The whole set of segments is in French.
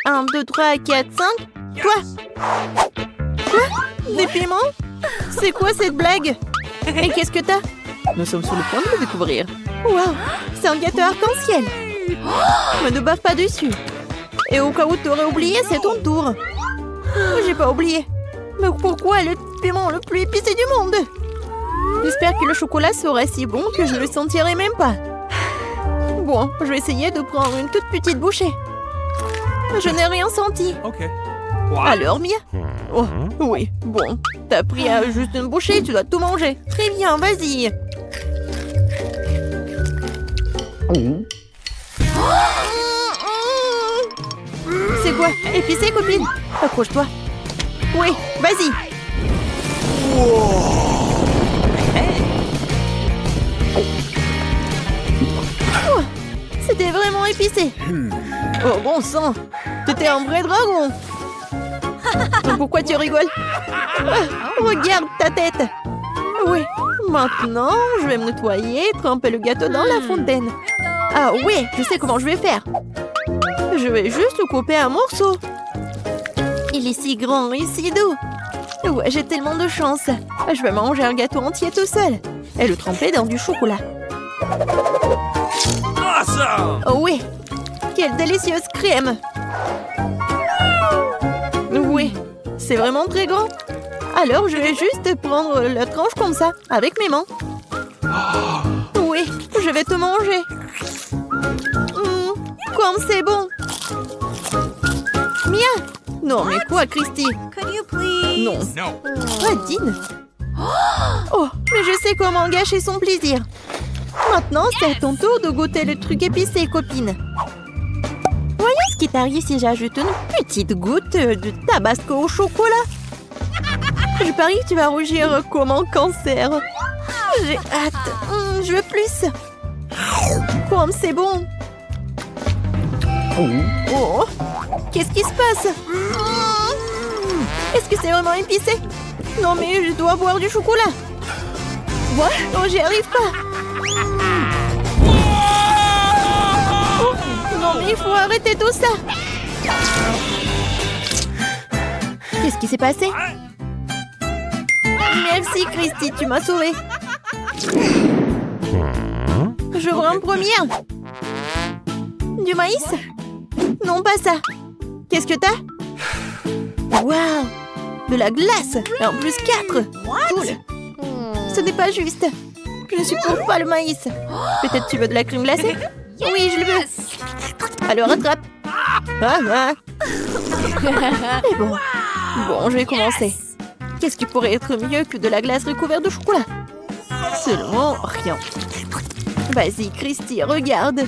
1, 2, 3, 4, 5. Toi? Quoi? Des piments? C'est quoi cette blague? Et qu'est-ce que t'as? Nous sommes sur le point de le découvrir. Waouh! C'est un gâteau arc-en-ciel! Mais ne bave pas dessus! Et au cas où t'aurais oublié, c'est ton tour! J'ai pas oublié! Mais pourquoi le piment le plus épicé du monde? J'espère que le chocolat sera si bon que je ne le sentirai même pas. Bon, je vais essayer de prendre une toute petite bouchée. Je n'ai rien senti. Okay. Alors, Mia? Oh, oui, bon. T'as pris juste une bouchée, tu dois tout manger. Très bien, vas-y. C'est quoi? Épicé, copine? Accroche-toi. Oui, vas-y. Oh, c'était vraiment épicé. Oh, bon sang. T'étais un vrai dragon. Pourquoi tu rigoles? Regarde ta tête. Oui, maintenant, je vais me nettoyer et tremper le gâteau dans la fontaine. Ah oui, je sais comment je vais faire. Je vais juste le couper un morceau. Il est si grand et si doux. Ouais, j'ai tellement de chance. Je vais manger un gâteau entier tout seul. Et le tremper dans du chocolat. Awesome! Oh oui, quelle délicieuse crème. Oui, c'est vraiment très grand. Alors, je vais juste prendre la tranche comme ça, avec mes mains. Oui, je vais tout manger. Comme c'est bon. Mia! Non, mais quoi, Christy? Could you please? Non. No. Dean. Oh, mais je sais comment gâcher son plaisir. Maintenant, c'est à ton tour de goûter le truc épicé, copine. Voyons ce qui t'arrive si j'ajoute une petite goutte de tabasco au chocolat. Je parie que tu vas rougir comme un cancer. J'ai hâte. Je veux plus. Comme c'est bon. Oh, qu'est-ce qui se passe? Est-ce que c'est vraiment épicé? Non, mais je dois boire du chocolat. Quoi? Oh, j'y arrive pas. Oh, non, mais il faut arrêter tout ça. Qu'est-ce qui s'est passé? Merci, Christy, tu m'as sauvée. Je veux en première. Du maïs? Non, pas ça. Qu'est-ce que t'as? Waouh! De la glace! Et en plus 4! Cool! Ce n'est pas juste. Je ne supporte pas le maïs. Peut-être tu veux de la crème glacée? Oui, je le veux. Alors attrape. Et bon. Bon, je vais commencer. Qu'est-ce qui pourrait être mieux que de la glace recouverte de chocolat? Seulement rien. Vas-y, Christy, regarde.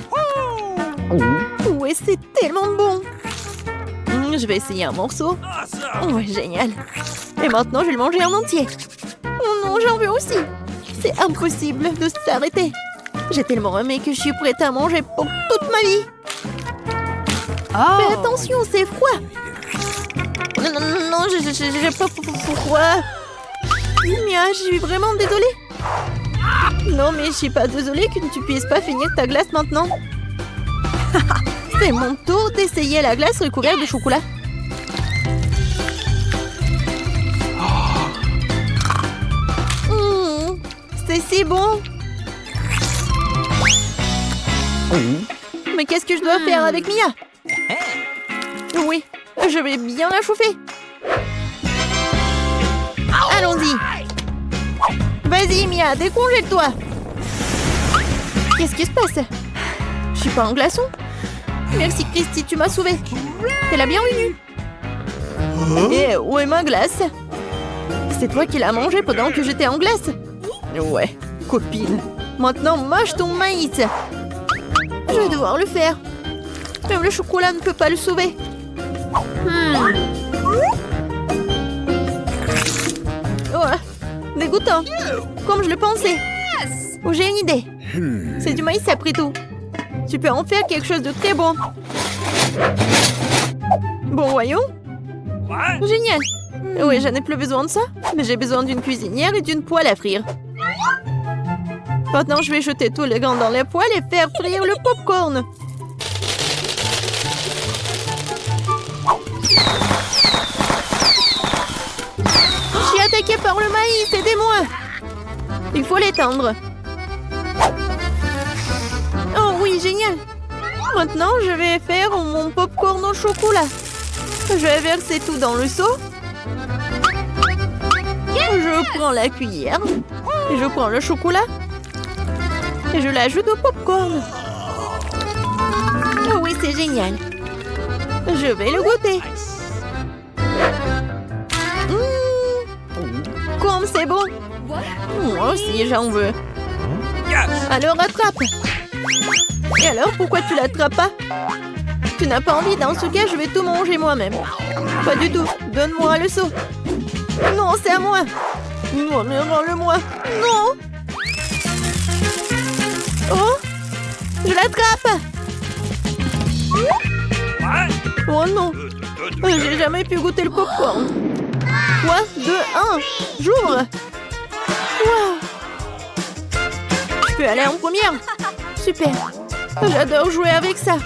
Ouais, c'est tellement bon. Je vais essayer un morceau. Ouais, génial. Et maintenant, je vais le manger en entier. Oh non, j'en veux aussi. C'est impossible de s'arrêter. J'ai tellement aimé que je suis prête à manger pour toute ma vie. Fais attention, c'est froid. Non, non, non, non, j'ai pas froid. Mia, je suis vraiment désolée. Non, mais je suis pas désolée que tu puisses pas finir ta glace maintenant. C'est mon tour d'essayer la glace recouverte de chocolat. C'est si bon. Mais qu'est-ce que je dois faire avec Mia? Oui, je vais bien la chauffer. Allons-y. Vas-y, Mia, décongèle-toi. Qu'est-ce qui se passe? Je suis pas en glaçon? Merci, Christy, tu m'as sauvée. T'es la bienvenue. Et où est ma glace? C'est toi qui l'as mangée pendant que j'étais en glace? Ouais, copine. Maintenant, mâche ton maïs. Je vais devoir le faire. Même le chocolat ne peut pas le sauver. Oh, dégoûtant. Comme je le pensais. Oh, j'ai une idée. C'est du maïs après tout. Tu peux en faire quelque chose de très bon. Bon, voyons. Génial. Oui, je n'ai plus besoin de ça. Mais j'ai besoin d'une cuisinière et d'une poêle à frire. Maintenant, je vais jeter tout le grain dans la poêle et faire frire le popcorn. Il faut l'étendre. Oh oui, génial. Maintenant, je vais faire mon popcorn au chocolat. Je vais verser tout dans le seau. Je prends la cuillère. Et je prends le chocolat. Et je l'ajoute au popcorn. Oh oui, c'est génial. Je vais le goûter. Comme c'est bon. Moi aussi, j'en veux. Alors, attrape. Et alors, pourquoi tu l'attrapes pas? Tu n'as pas envie? Dans ce cas, je vais tout manger moi-même. Pas du tout. Donne-moi le seau. Non, c'est à moi. Non, mais rends-le-moi. Non. Oh, je l'attrape. Oh non. J'ai jamais pu goûter le popcorn. 3, 2, 1. J'ouvre. Wow. Je peux aller en première. Super. J'adore jouer avec ça.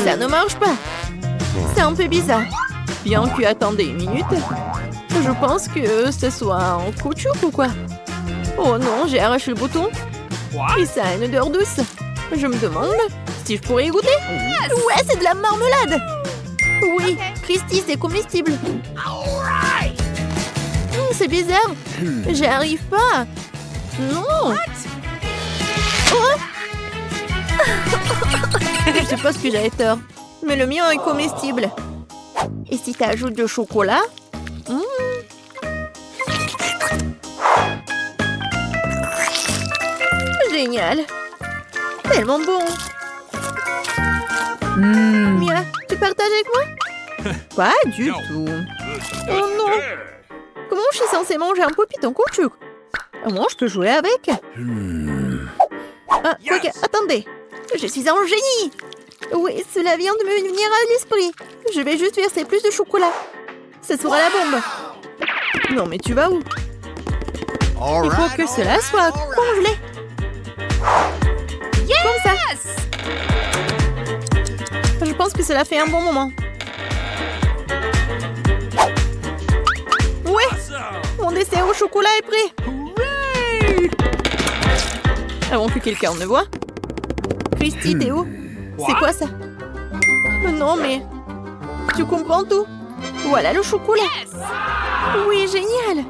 Ça ne marche pas. C'est un peu bizarre. Bien que attendez une minute. Je pense que ce soit en caoutchouc ou quoi. Oh non, j'ai arraché le bouton. Et ça a une odeur douce. Je me demande si je pourrais y goûter. Ouais, c'est de la marmelade. Oui, Christy, c'est comestible. C'est bizarre. J'y arrive pas. Non. Oh. Je sais pas ce que j'avais tort. Mais le mien est comestible. Et si tu ajoutes du chocolat? Génial. Tellement bon. Mia, tu partages avec moi? Pas du tout. Oh non. Comment je suis censée manger un popit en caoutchouc? Moi, je peux jouer avec. Ah, ok, attendez. Je suis un génie. Oui, cela vient de me venir à l'esprit. Je vais juste verser plus de chocolat. Ça sera la bombe. Non, mais tu vas où? Il faut que cela soit congelé. Comme ça. Je pense que cela fait un bon moment. Ouais, mon dessert au chocolat est prêt. Avant que quelqu'un ne voie. Christy, t'es où? C'est quoi ça? Non, mais... Tu comprends tout? Voilà le chocolat. Oui, génial.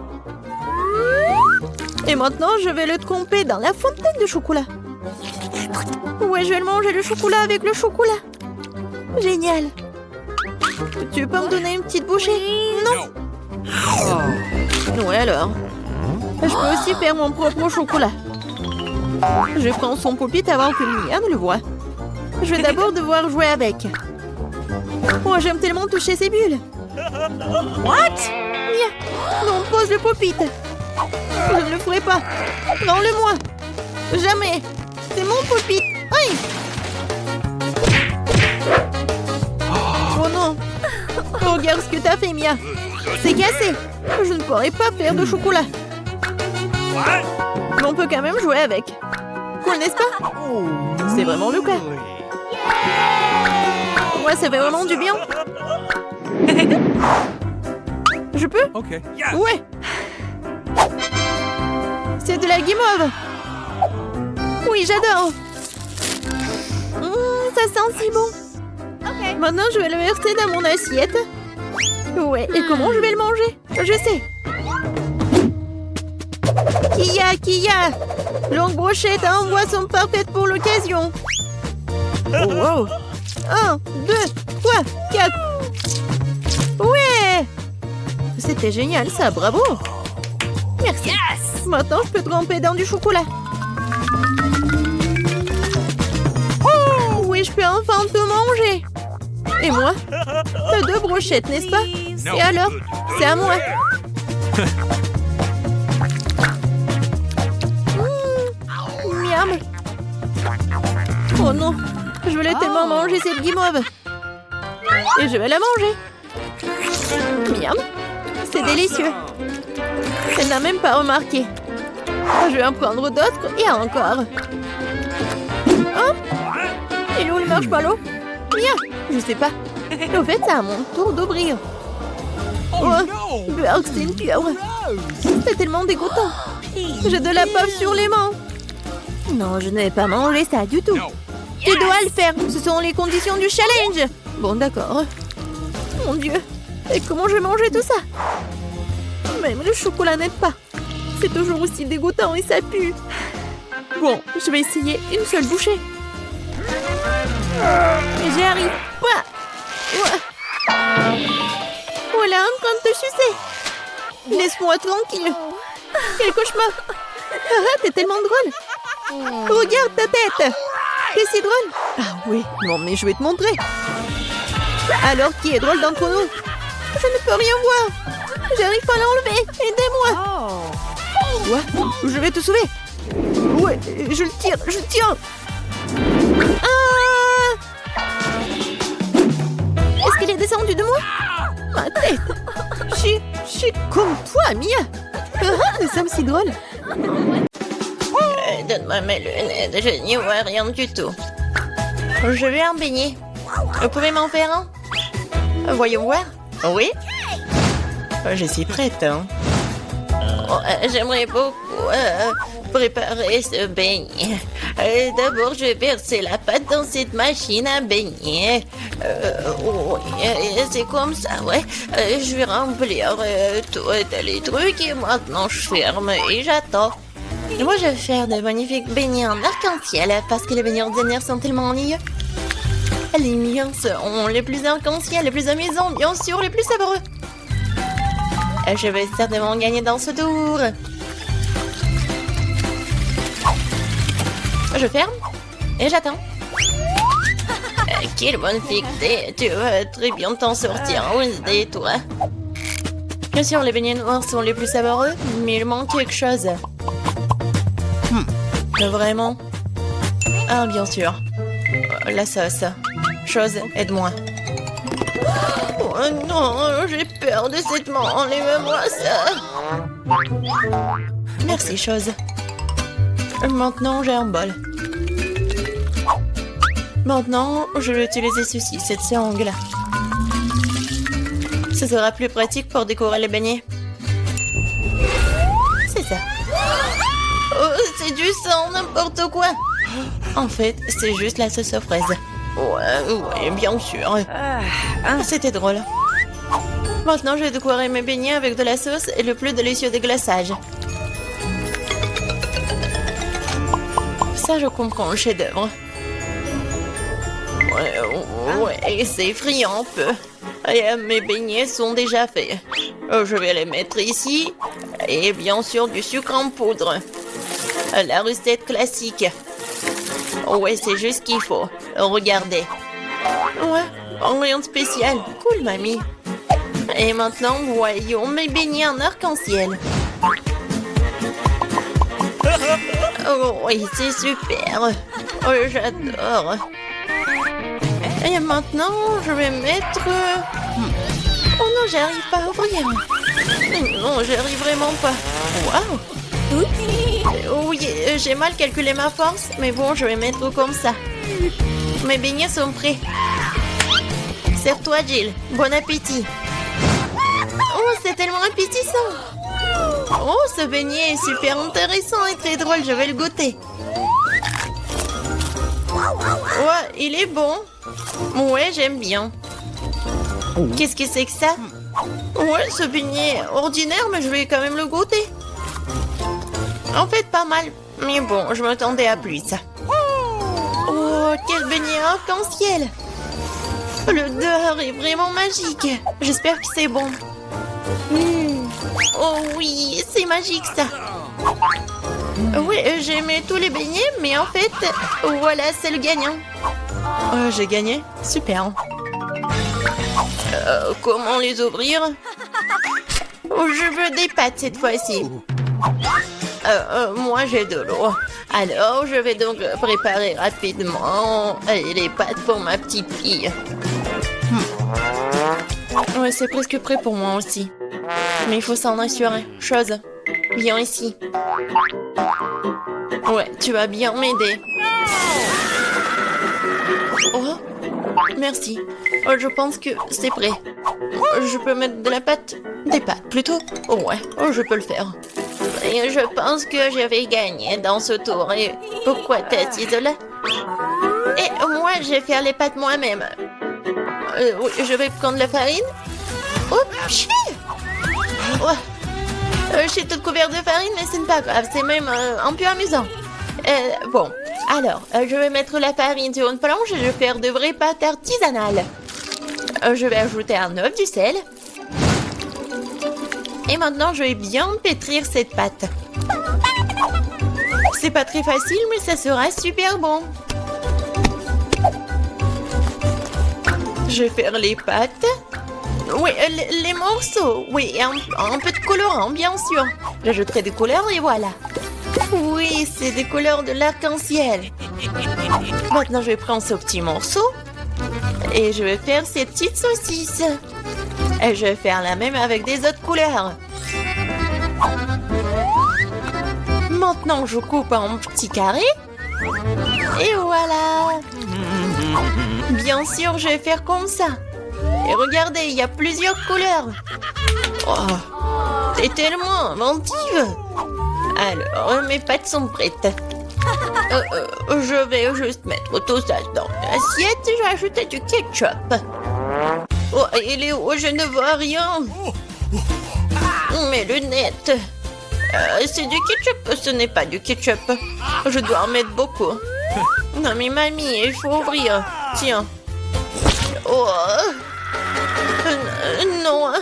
Et maintenant, je vais le tremper dans la fontaine de chocolat. Ouais, je vais manger le chocolat avec le chocolat. Génial. Tu peux me donner une petite bouchée? Non. Ouais, alors. Je peux aussi faire mon propre chocolat. Je prends son popit avant que Mia ne le voie. Je vais d'abord devoir jouer avec. Oh, j'aime tellement toucher ces bulles. What? Mia, non, pose le popit. Je ne le ferai pas. Rends-le-moi. Jamais. C'est mon popit. Aïe. Oh non. Regarde ce que t'as fait, Mia. C'est cassé. Je ne pourrai pas faire de chocolat. Mais on peut quand même jouer avec. Cool, n'est-ce pas? C'est vraiment le cas. Ouais, ça fait vraiment du bien. Je peux? Ouais. C'est de la guimauve. Oui, j'adore. Ça sent si bon. Maintenant, je vais le verser dans mon assiette. Ouais, et comment je vais le manger? Je sais. Kia, longue brochette en boisson parfaite pour l'occasion. Oh, wow. 1, 2, 3, 4. Ouais. C'était génial ça, bravo. Merci. Maintenant, je peux tremper dans du chocolat. Oui, je peux enfin tout manger. Et moi? T'as 2 brochettes, n'est-ce pas? Et alors? C'est à moi. Miam. Oh non, je voulais tellement manger cette guimauve. Et je vais la manger. Miam. C'est délicieux. Elle n'a même pas remarqué. Je vais en prendre d'autres et encore. Hop. Et où le marshmallow? Mia, je sais pas. Au fait, c'est à mon tour d'ouvrir. Oh, Burke, c'est une pieuvre. C'est tellement dégoûtant. J'ai de la bave sur les mains. Non, je ne vais pas manger ça du tout. Tu dois le faire. Ce sont les conditions du challenge. Bon, d'accord. Mon Dieu. Et comment je vais manger tout ça? Même le chocolat n'aide pas. C'est toujours aussi dégoûtant et ça pue. Bon, je vais essayer une seule bouchée. J'y arrive pas. Voilà, en train de te sucer. Laisse-moi tranquille. Quel cauchemar. T'es tellement drôle. Regarde ta tête. T'es si drôle. Ah oui, non mais je vais te montrer. Alors, qui est drôle d'entre nous? Je ne peux rien voir. J'arrive pas à l'enlever. Aidez-moi. Ouais, je vais te sauver. Ouais, je le tire, je le tire. Ah! Est-ce qu'il est descendu de moi? Ma tête. Je suis comme toi, Mia. Nous sommes si drôles. Donne-moi mes lunettes, je n'y vois rien du tout. Je veux un beignet. Vous pouvez m'en faire un? Voyons voir. Oui? Je suis prête. Hein. J'aimerais beaucoup préparer ce beignet. D'abord, je vais verser la pâte dans cette machine à beignet. C'est comme ça, ouais. Je vais remplir tous les trucs et maintenant je ferme et j'attends. Moi, je vais faire de magnifiques beignets en arc-en-ciel parce que les beignets ordinaires sont tellement ennuyeux. Les miens seront les plus arc-en-ciel, les plus amusants, bien sûr, les plus savoureux. Je vais certainement gagner dans ce tour. Je ferme et j'attends. Quelle bonne fille que t'es. Tu vas très bien t'en sortir, Wednesday, toi. Bien sûr, les beignets noirs sont les plus savoureux, mais il manque quelque chose. Vraiment? Ah, bien sûr. La sauce. Chose, aide-moi. Oh non, j'ai peur de cette main. Enlève-moi ça. Merci, chose. Maintenant, j'ai un bol. Maintenant, je vais utiliser ceci, cette sangle. Ce sera plus pratique pour décorer les beignets. C'est ça. Oh, c'est du sang, n'importe quoi. En fait, c'est juste la sauce aux fraises. Ouais, bien sûr. C'était drôle. Maintenant, je vais décorer mes beignets avec de la sauce et le plus délicieux déglaçage. Ça, je comprends le chef-d'œuvre. Ouais, c'est effrayant un peu. Et mes beignets sont déjà faits. Je vais les mettre ici. Et bien sûr, du sucre en poudre. La recette classique. Ouais, c'est juste ce qu'il faut. Regardez. Ouais, rien de spécial. Cool, mamie. Et maintenant, voyons mes beignets en arc-en-ciel. Oh, oui, c'est super. Oh, j'adore. Et maintenant, je vais mettre... Oh non, j'arrive pas à ouvrir. Non, j'arrive vraiment pas. Waouh. Oui, j'ai mal calculé ma force, mais bon, je vais mettre comme ça. Mes beignets sont prêts. Serre-toi, Jill. Bon appétit. Oh, c'est tellement appétissant. Oh, ce beignet est super intéressant et très drôle. Je vais le goûter. Ouais, il est bon. Ouais, j'aime bien. Qu'est-ce que c'est que ça? Ouais, ce beignet est ordinaire, mais je vais quand même le goûter. En fait, pas mal. Mais bon, je m'attendais à plus. Oh, quel beignet arc-en-ciel. L'odeur est vraiment magique. J'espère que c'est bon. Oh oui, c'est magique ça. Oui, j'ai aimé tous les beignets, mais en fait, voilà, c'est le gagnant. J'ai gagné? Super. Comment les ouvrir? Je veux des pâtes cette fois-ci. Moi, j'ai de l'eau. Alors, je vais donc préparer rapidement les pâtes pour ma petite fille. Ouais, c'est presque prêt pour moi aussi. Mais il faut s'en assurer. Chose, viens ici. Ouais, tu vas bien m'aider. Oh, merci. Je pense que c'est prêt. Je peux mettre de la pâte? Des pâtes, plutôt? Ouais, je peux le faire. Et je pense que je vais gagner dans ce tour. Et pourquoi t'assises là? Et moi, je vais faire les pâtes moi-même. Oui, je vais prendre la farine. Oups! Je suis toute couverte de farine, mais ce n'est pas grave. C'est même un peu amusant. Bon, alors, je vais mettre la farine sur une planche et je vais faire de vraies pâtes artisanales. Je vais ajouter un œuf, du sel. Et maintenant, je vais bien pétrir cette pâte. C'est pas très facile, mais ça sera super bon. Je vais faire les pâtes. Oui, les morceaux. Oui, et un peu de colorant, bien sûr. J'ajouterai des couleurs et voilà. Oui, c'est des couleurs de l'arc-en-ciel. Maintenant, je vais prendre ce petit morceau. Et je vais faire ces petites saucisses. Et je vais faire la même avec des autres couleurs. Maintenant, je coupe en petits carrés. Et voilà. Bien sûr, je vais faire comme ça. Et regardez, il y a plusieurs couleurs. Oh, t'es tellement inventive. Alors, mes pâtes sont prêtes. Je vais juste mettre tout ça dans l'assiette et je vais ajouter du ketchup. Oh, il est où? Je ne vois rien. Mes lunettes. C'est du ketchup, ce n'est pas du ketchup. Je dois en mettre beaucoup. Non mais mamie, il faut ouvrir. Tiens. Oh. Non.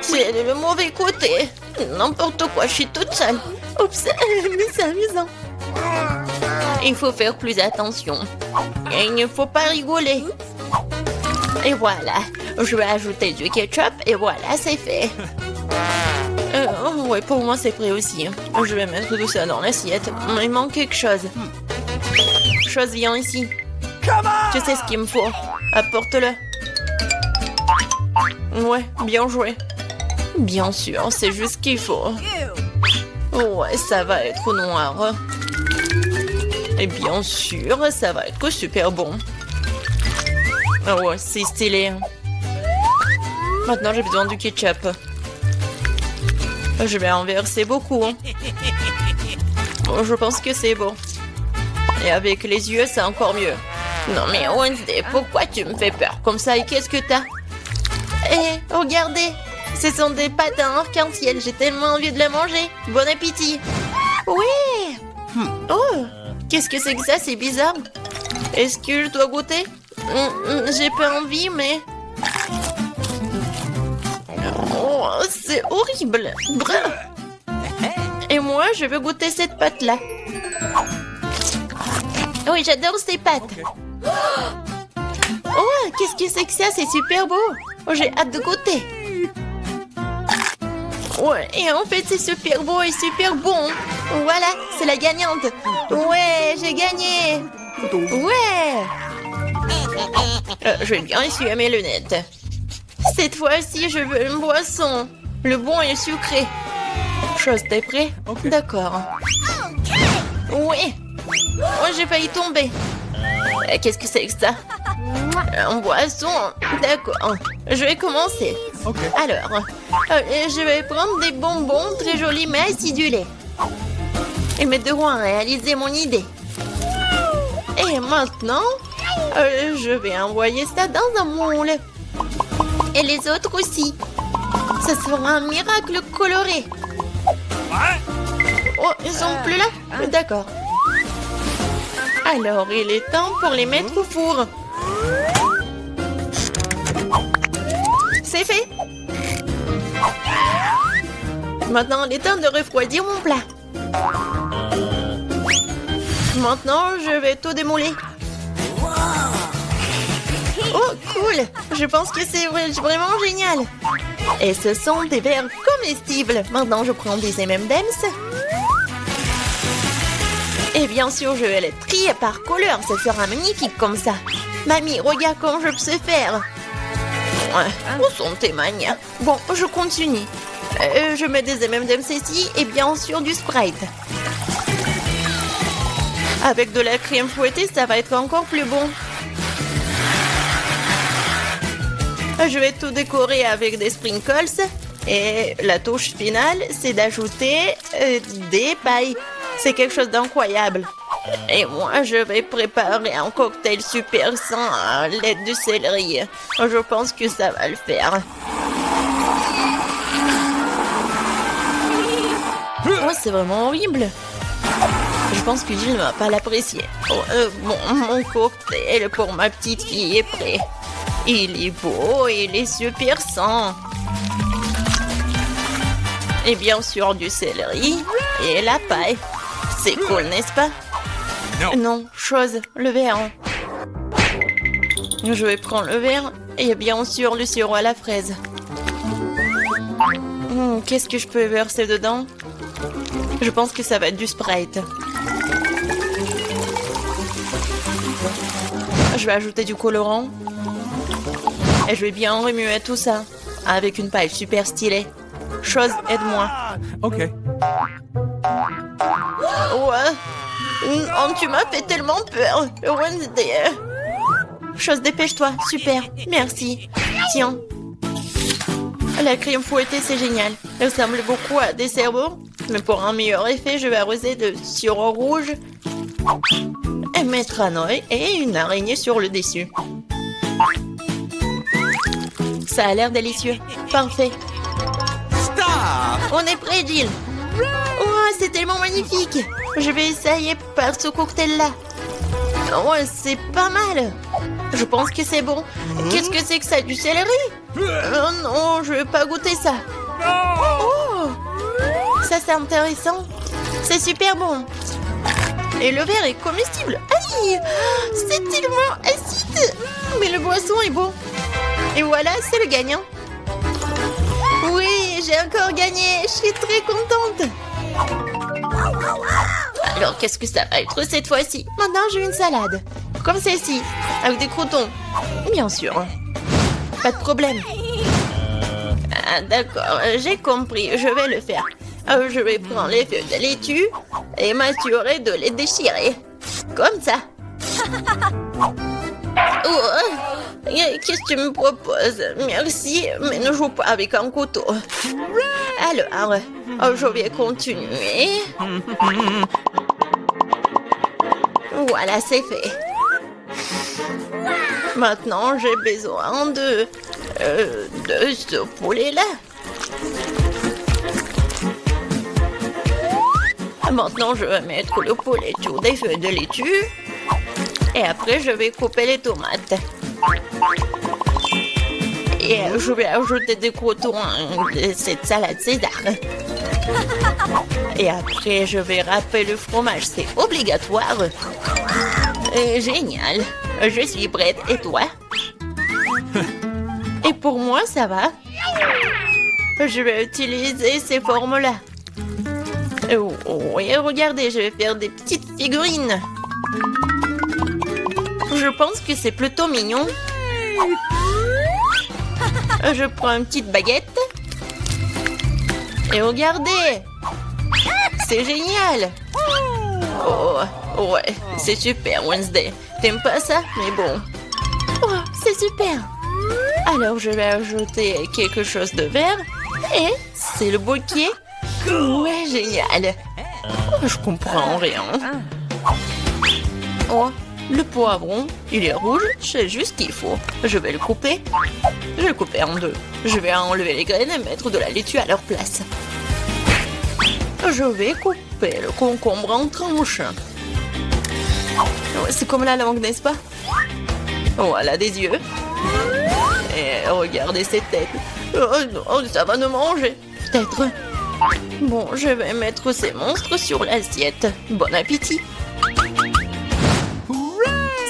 C'est le mauvais côté. N'importe quoi, je suis toute seule. Oups, mais c'est amusant. Il faut faire plus attention. Et il ne faut pas rigoler. Et voilà. Je vais ajouter du ketchup et voilà, c'est fait. Ouais, pour moi, c'est prêt aussi. Je vais mettre tout ça dans l'assiette. Il manque quelque chose. Chose, viens ici. Tu sais ce qu'il me faut. Apporte-le. Ouais, bien joué. Bien sûr, c'est juste ce qu'il faut. Ouais, ça va être noir. Et bien sûr, ça va être super bon. Ah ouais, c'est stylé. Maintenant, j'ai besoin du ketchup. Je vais en verser beaucoup. Je pense que c'est bon. Et avec les yeux, c'est encore mieux. Non mais Wednesday, pourquoi tu me fais peur comme ça? Et qu'est-ce que t'as? Eh, regardez. Ce sont des pâtes à arc-en-ciel. J'ai tellement envie de les manger. Bon appétit. Oui. Oh, qu'est-ce que c'est que ça? C'est bizarre. Est-ce que je dois goûter? J'ai pas envie, mais... Oh, c'est horrible. Et moi, je veux goûter cette pâte-là. Oui, j'adore ces pâtes. Oh, qu'est-ce que c'est que ça? C'est super beau. Oh, j'ai hâte de goûter. Ouais, et en fait, c'est super beau et super bon. Voilà, c'est la gagnante. Ouais, j'ai gagné. Ouais. Je vais bien essuyer mes lunettes. Cette fois-ci, je veux une boisson. Le bon et sucré. Chose, t'es prêt? D'accord. Oui. Oh, j'ai failli tomber. Qu'est-ce que c'est que ça? En boisson. D'accord. Je vais commencer. Alors, je vais prendre des bonbons très jolis mais acidulés. Ils m'aideront à réaliser mon idée. Et maintenant, je vais envoyer ça dans un moule. Et les autres aussi. Ce sera un miracle coloré. Oh, ils sont plus là? D'accord. Alors, il est temps pour les mettre au four. C'est fait. Maintenant, il est temps de refroidir mon plat. Maintenant, je vais tout démouler. Oh, cool! Je pense que c'est vraiment génial. Et ce sont des verres comestibles. Maintenant, je prends des M&M's. Et bien sûr, je vais les trier par couleur. Ça sera magnifique comme ça. Mamie, regarde comment je sais faire. Où sont tes manières? Bon, je continue. Je mets des M&M's ici et bien sûr du Sprite. Avec de la crème fouettée, ça va être encore plus bon. Je vais tout décorer avec des sprinkles. Et la touche finale, c'est d'ajouter Des pailles. C'est quelque chose d'incroyable. Et moi, je vais préparer un cocktail super sain à l'aide du céleri. Je pense que ça va le faire. Oh, c'est vraiment horrible. Je pense que Jill ne va pas l'apprécier. Oh, bon, mon cocktail pour ma petite fille est prêt. Il est beau, il est super sain. Et bien sûr du céleri et la paille. C'est cool, n'est-ce pas? Non, chose, le verre. Je vais prendre le verre et bien sûr le sirop à la fraise. Qu'est-ce que je peux verser dedans? Je pense que ça va être du Sprite. Je vais ajouter du colorant. Et je vais bien remuer tout ça avec une paille super stylée. Chose, aide-moi. Ok. Ouais. Oh, tu m'as fait tellement peur. Wednesday. Chose, dépêche-toi. Super. Merci. Tiens. La crème fouettée, c'est génial. Elle ressemble beaucoup à des cerveaux. Mais pour un meilleur effet, je vais arroser de sirop rouge et mettre un œil et une araignée sur le dessus. Ça a l'air délicieux. Parfait. On est prêt, Jill. Oh, c'est tellement magnifique. Je vais essayer par ce cocktail-là. Oh, c'est pas mal. Je pense que c'est bon. Qu'est-ce que c'est que ça? Du céleri? Oh non, je vais pas goûter ça. Oh, ça c'est intéressant. C'est super bon. Et le verre est comestible. Aïe, c'est tellement acide. Mais le boisson est bon. Et voilà, c'est le gagnant. Oui, j'ai encore gagné. Je suis très contente. Alors, qu'est-ce que ça va être cette fois-ci? Maintenant, j'ai une salade. Comme celle-ci, avec des croutons. Bien sûr. Pas de problème. Ah, d'accord, j'ai compris. Je vais le faire. Je vais prendre les feuilles de laitue et m'assurer de les déchirer. Comme ça. Oh, qu'est-ce que tu me proposes? Merci, mais ne joue pas avec un couteau. Alors, je vais continuer. Voilà, c'est fait. Maintenant, j'ai besoin de ce poulet-là. Maintenant, je vais mettre le poulet sur des feuilles de laitue. Et après, je vais couper les tomates. Et je vais ajouter des croutons de cette salade César. Et après, je vais râper le fromage. C'est obligatoire. Génial. Je suis prête. Et toi? Et pour moi, ça va. Je vais utiliser ces formes-là. Oui, regardez, je vais faire des petites figurines. Je pense que c'est plutôt mignon. Je prends une petite baguette. Et regardez. C'est génial. Oh, ouais, c'est super, Wednesday. T'aimes pas ça? Mais bon. Oh, c'est super. Alors, je vais ajouter quelque chose de vert. Et c'est le bouquet. Ouais, génial. Oh, je comprends rien. Oh, le poivron, il est rouge, c'est juste ce qu'il faut. Je vais le couper. Je vais le couper en deux. Je vais enlever les graines et mettre de la laitue à leur place. Je vais couper le concombre en tranches. C'est comme la langue, n'est-ce pas? Voilà des yeux. Et regardez cette tête. Oh, ça va nous manger. Peut-être. Bon, je vais mettre ces monstres sur l'assiette. Bon appétit.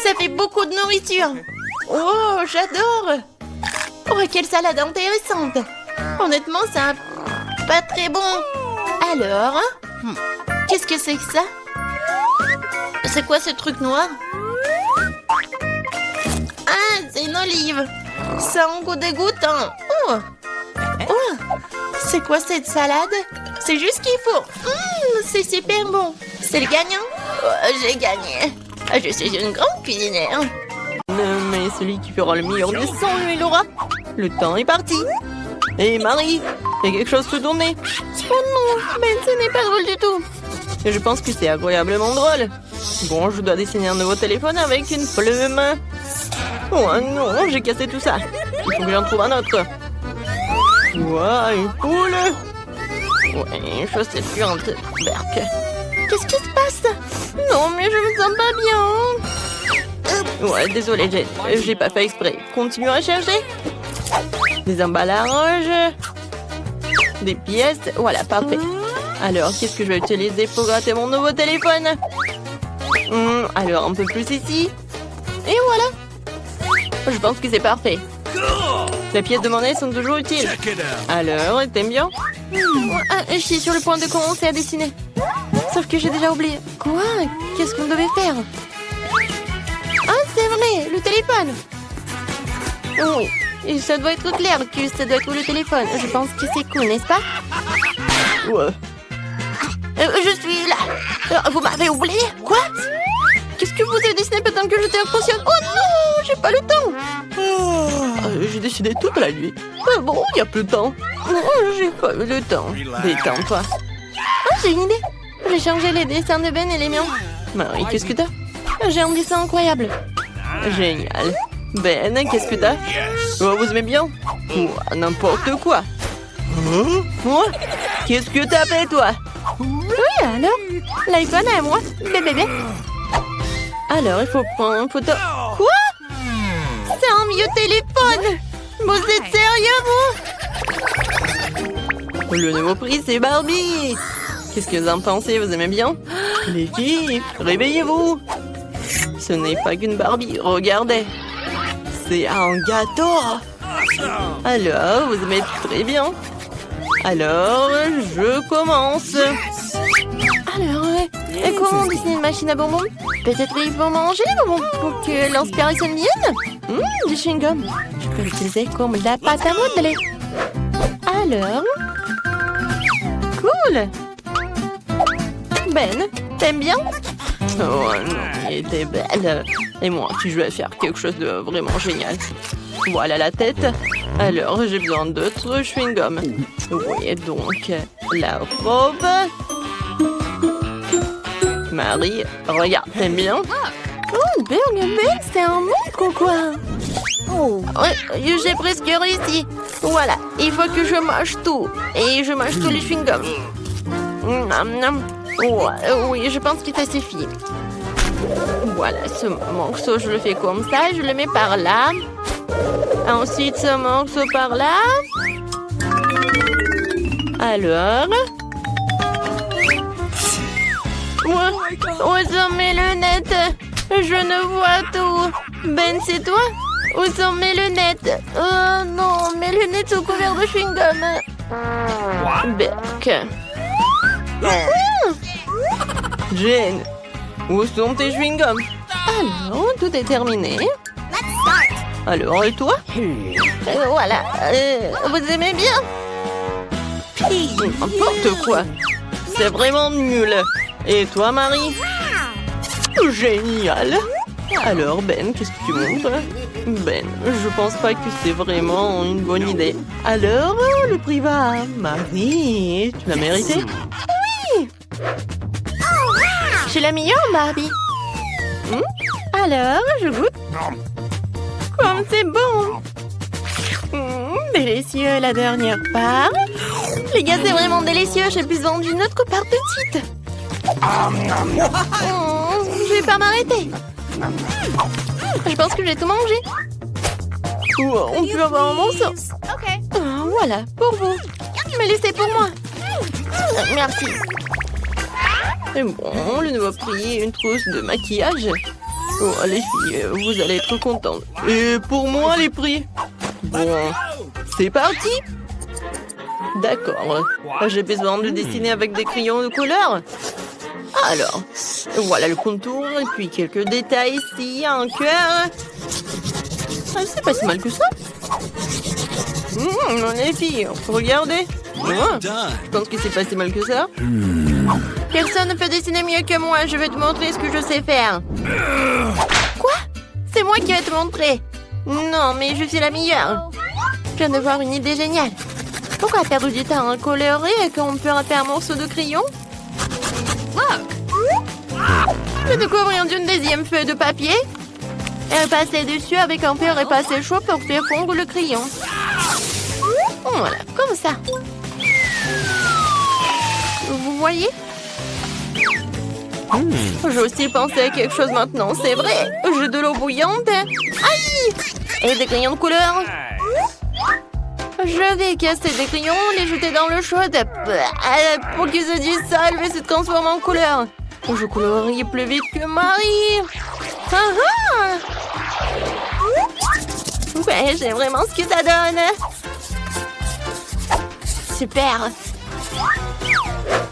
Ça fait beaucoup de nourriture. Oh, j'adore. Oh, quelle salade intéressante. Honnêtement, ça pas très bon. Alors, qu'est-ce que c'est que ça? C'est quoi ce truc noir? Ah, c'est une olive. Ça a un goût dégoûtant. Oh, oh, c'est quoi cette salade? C'est juste ce qu'il faut. C'est super bon. C'est le gagnant? Oh, j'ai gagné. Je suis une grande cuisinière. Mais celui qui fera le meilleur dessin, lui, l'aura. Le temps est parti. Hé, Marie, il y a quelque chose sous ton nez. Oh non, Ben, ce n'est pas drôle du tout. Je pense que c'est incroyablement drôle. Bon, je dois dessiner un nouveau téléphone avec une plume. Oh non, j'ai cassé tout ça. Il faut que j'en trouve un autre. Ouah, une poule. Ouais, chaussette puante. Berk. Qu'est-ce qui se passe? Non, mais je me sens pas bien. Ouais, désolé, j'ai pas fait exprès. Continue à chercher. Des emballages. Des pièces. Voilà, parfait. Alors, qu'est-ce que je vais utiliser pour gratter mon nouveau téléphone? Alors, un peu plus ici. Et voilà. Je pense que c'est parfait. Les pièces de monnaie sont toujours utiles. Alors, t'aimes bien? Je suis sur le point de commencer à dessiner. Sauf que j'ai déjà oublié. Quoi? Qu'est-ce qu'on devait faire? Ah, c'est vrai, le téléphone. Oui, et ça doit être clair que ça doit être le téléphone. Je pense que c'est cool, n'est-ce pas? Ouais. Je suis là. Vous m'avez oublié? Quoi? Qu'est-ce que vous avez dessiné pendant que j'étais inconsciente? Oh non, j'ai pas le temps. J'ai dessiné toute la nuit. Bon, il n'y a plus de temps. J'ai pas eu le temps. Détends-toi. Ah, j'ai une idée. J'ai changé les dessins de Ben et les miens. Marie, qu'est-ce que t'as? J'ai un dessin incroyable. Génial. Ben, qu'est-ce que t'as? Oh, vous aimez bien? N'importe quoi. Moi? Qu'est-ce que t'as fait, toi? Oui, alors? L'iPhone à moi, bébé. Alors, il faut prendre une photo. Quoi? C'est un vieux téléphone. Vous êtes sérieux, vous? Le nouveau prix, c'est Barbie. Qu'est-ce que vous en pensez? Vous aimez bien? Les filles, réveillez-vous. Ce n'est pas qu'une Barbie, regardez. C'est un gâteau. Alors, vous aimez très bien. Alors, je commence. Alors, comment dessiner une machine à bonbons? Peut-être il faut manger les bonbons pour que l'inspiration vienne. Du chewing-gum. Je peux l'utiliser comme de la pâte à modeler. Alors... Cool. Ben, t'aimes bien? Oh non, elle était belle. Et moi, si je vais faire quelque chose de vraiment génial. Voilà la tête. Alors, j'ai besoin d'autres chewing-gum. Oui, donc, la robe. Marie, regarde, t'aimes bien? Oh, Ben, c'est un monstre ou quoi? Oh, ouais, j'ai presque réussi. Voilà, il faut que je mange tout. Et je mange tous les chewing-gums. Oui, je pense que ça suffit. Voilà, ce morceau, je le fais comme ça. Je le mets par là. Ensuite, ce morceau par là. Alors... Où sont mes lunettes? Je ne vois tout. Ben, c'est toi? Où sont mes lunettes? Oh non, mes lunettes sont couvertes de chewing-gum. Berk. Jane, où sont tes chewing-gums? Alors, tout est terminé. Alors, et toi? Voilà, vous aimez bien? N'importe quoi. C'est vraiment nul. Et toi, Marie? Génial. Alors, Ben, qu'est-ce que tu montres? Ben, je pense pas que c'est vraiment une bonne idée. Alors, le prix va à Marie. Tu l'as mérité? Oui. Je suis la meilleure, Barbie. Alors, je goûte. Comme c'est bon. Délicieux, la dernière part. Les gars, c'est vraiment délicieux. J'ai besoin d'une autre part tout de suite. Je vais pas m'arrêter. Je pense que j'ai tout mangé. On peut avoir un morceau. Voilà, pour vous. Mais laissez pour moi. Merci. Et bon, le nouveau prix, une trousse de maquillage. Oh, les filles, vous allez être contentes. Et pour moi, les prix? Bon, c'est parti. D'accord. J'ai besoin de dessiner avec des crayons de couleur. Alors, voilà le contour. Et puis quelques détails ici, un cœur. C'est pas si mal que ça. Les filles, regardez. Je pense que c'est pas si mal que ça. Personne ne peut dessiner mieux que moi. Je vais te montrer ce que je sais faire. Quoi? C'est moi qui vais te montrer. Non, mais je suis la meilleure. Je viens de voir une idée géniale. Pourquoi perdre du temps à colorer quand on peut rater un morceau de crayon? Je découvre une deuxième feuille de papier. Et passer dessus avec un fer et passer chaud pour faire fondre le crayon. Voilà, comme ça. Vous voyez? J'ai aussi pensé à quelque chose maintenant, c'est vrai. J'ai de l'eau bouillante. Aïe! Et des crayons de couleur. Je vais casser des crayons, les jeter dans l'eau chaude. Pour qu'ils se dissolvent et se transforment en couleur. Je colorie plus vite que Marie. Ouais, j'aime vraiment ce que ça donne. Super.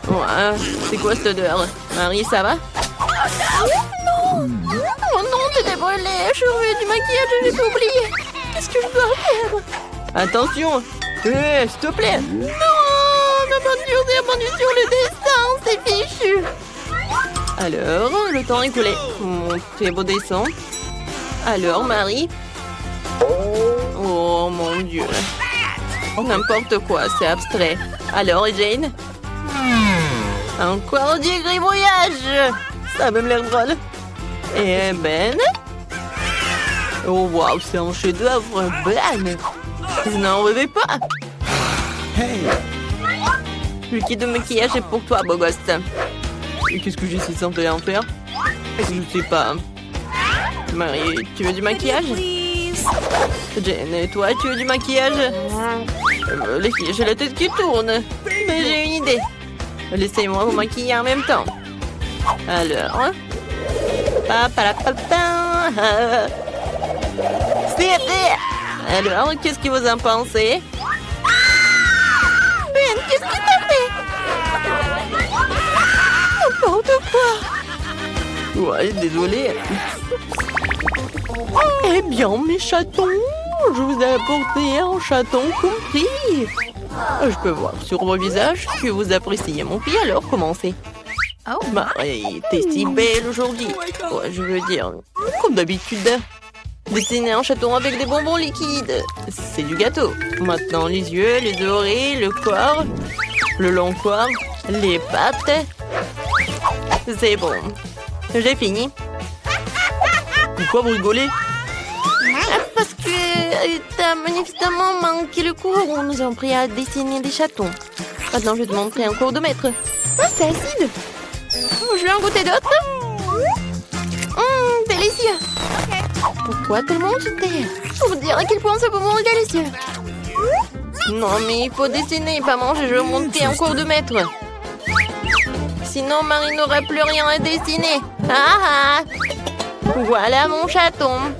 Ouais, c'est quoi cette odeur? Marie, ça va? Non! Oh non, t'es brûlée. Je remets du maquillage et j'ai tout oublié. Qu'est-ce que je dois faire? Attention! S'il te plaît! Non! Ma peinture s'est répandue sur le dessin, c'est fichu! Alors, le temps est écoulé. Montez vos dessins. Alors, Marie? Oh mon Dieu! N'importe quoi, c'est abstrait. Alors, Jane? Encore du gribouillage! Ça va me l'air drôle. Et Ben? Oh waouh, c'est un chef-d'œuvre, Ben! Je n'en reviens pas. Hey! Le kit de maquillage est pour toi, beau gosse. Et qu'est-ce que j'ai si simple à en faire? Je sais pas. Marie, tu veux du maquillage? Jane, et toi, tu veux du maquillage? Les filles, j'ai la tête qui tourne. Mais j'ai une idée. Laissez-moi vous maquiller en même temps. Alors... Alors, qu'est-ce que vous en pensez? Ben, qu'est-ce que t'as fait? N'importe quoi. Ouais, désolé. Eh bien, mes chatons, je vous ai apporté un chaton compris. Je peux voir sur vos visages que vous appréciez mon pied, alors commencez. Oh, Marie, t'es si belle aujourd'hui. Ouais, je veux dire, comme d'habitude. Dessiner un chaton avec des bonbons liquides. C'est du gâteau. Maintenant, les yeux, les oreilles, le corps, le long corps, les pattes. C'est bon. J'ai fini. Pourquoi vous rigolez? Parce que t'as manifestement manqué le cours où nous avons appris à dessiner des chatons. Maintenant, je vais te montrer un cours de maître. Ah, c'est acide. Je vais en goûter d'autres. Délicieux. Pourquoi tout le monde se tait? Je vous dire à quel point ce bonbon est délicieux. Non, mais il faut dessiner, pas manger. Je vais monter en cours de maître. Sinon, Marie n'aura plus rien à dessiner. Voilà mon chaton.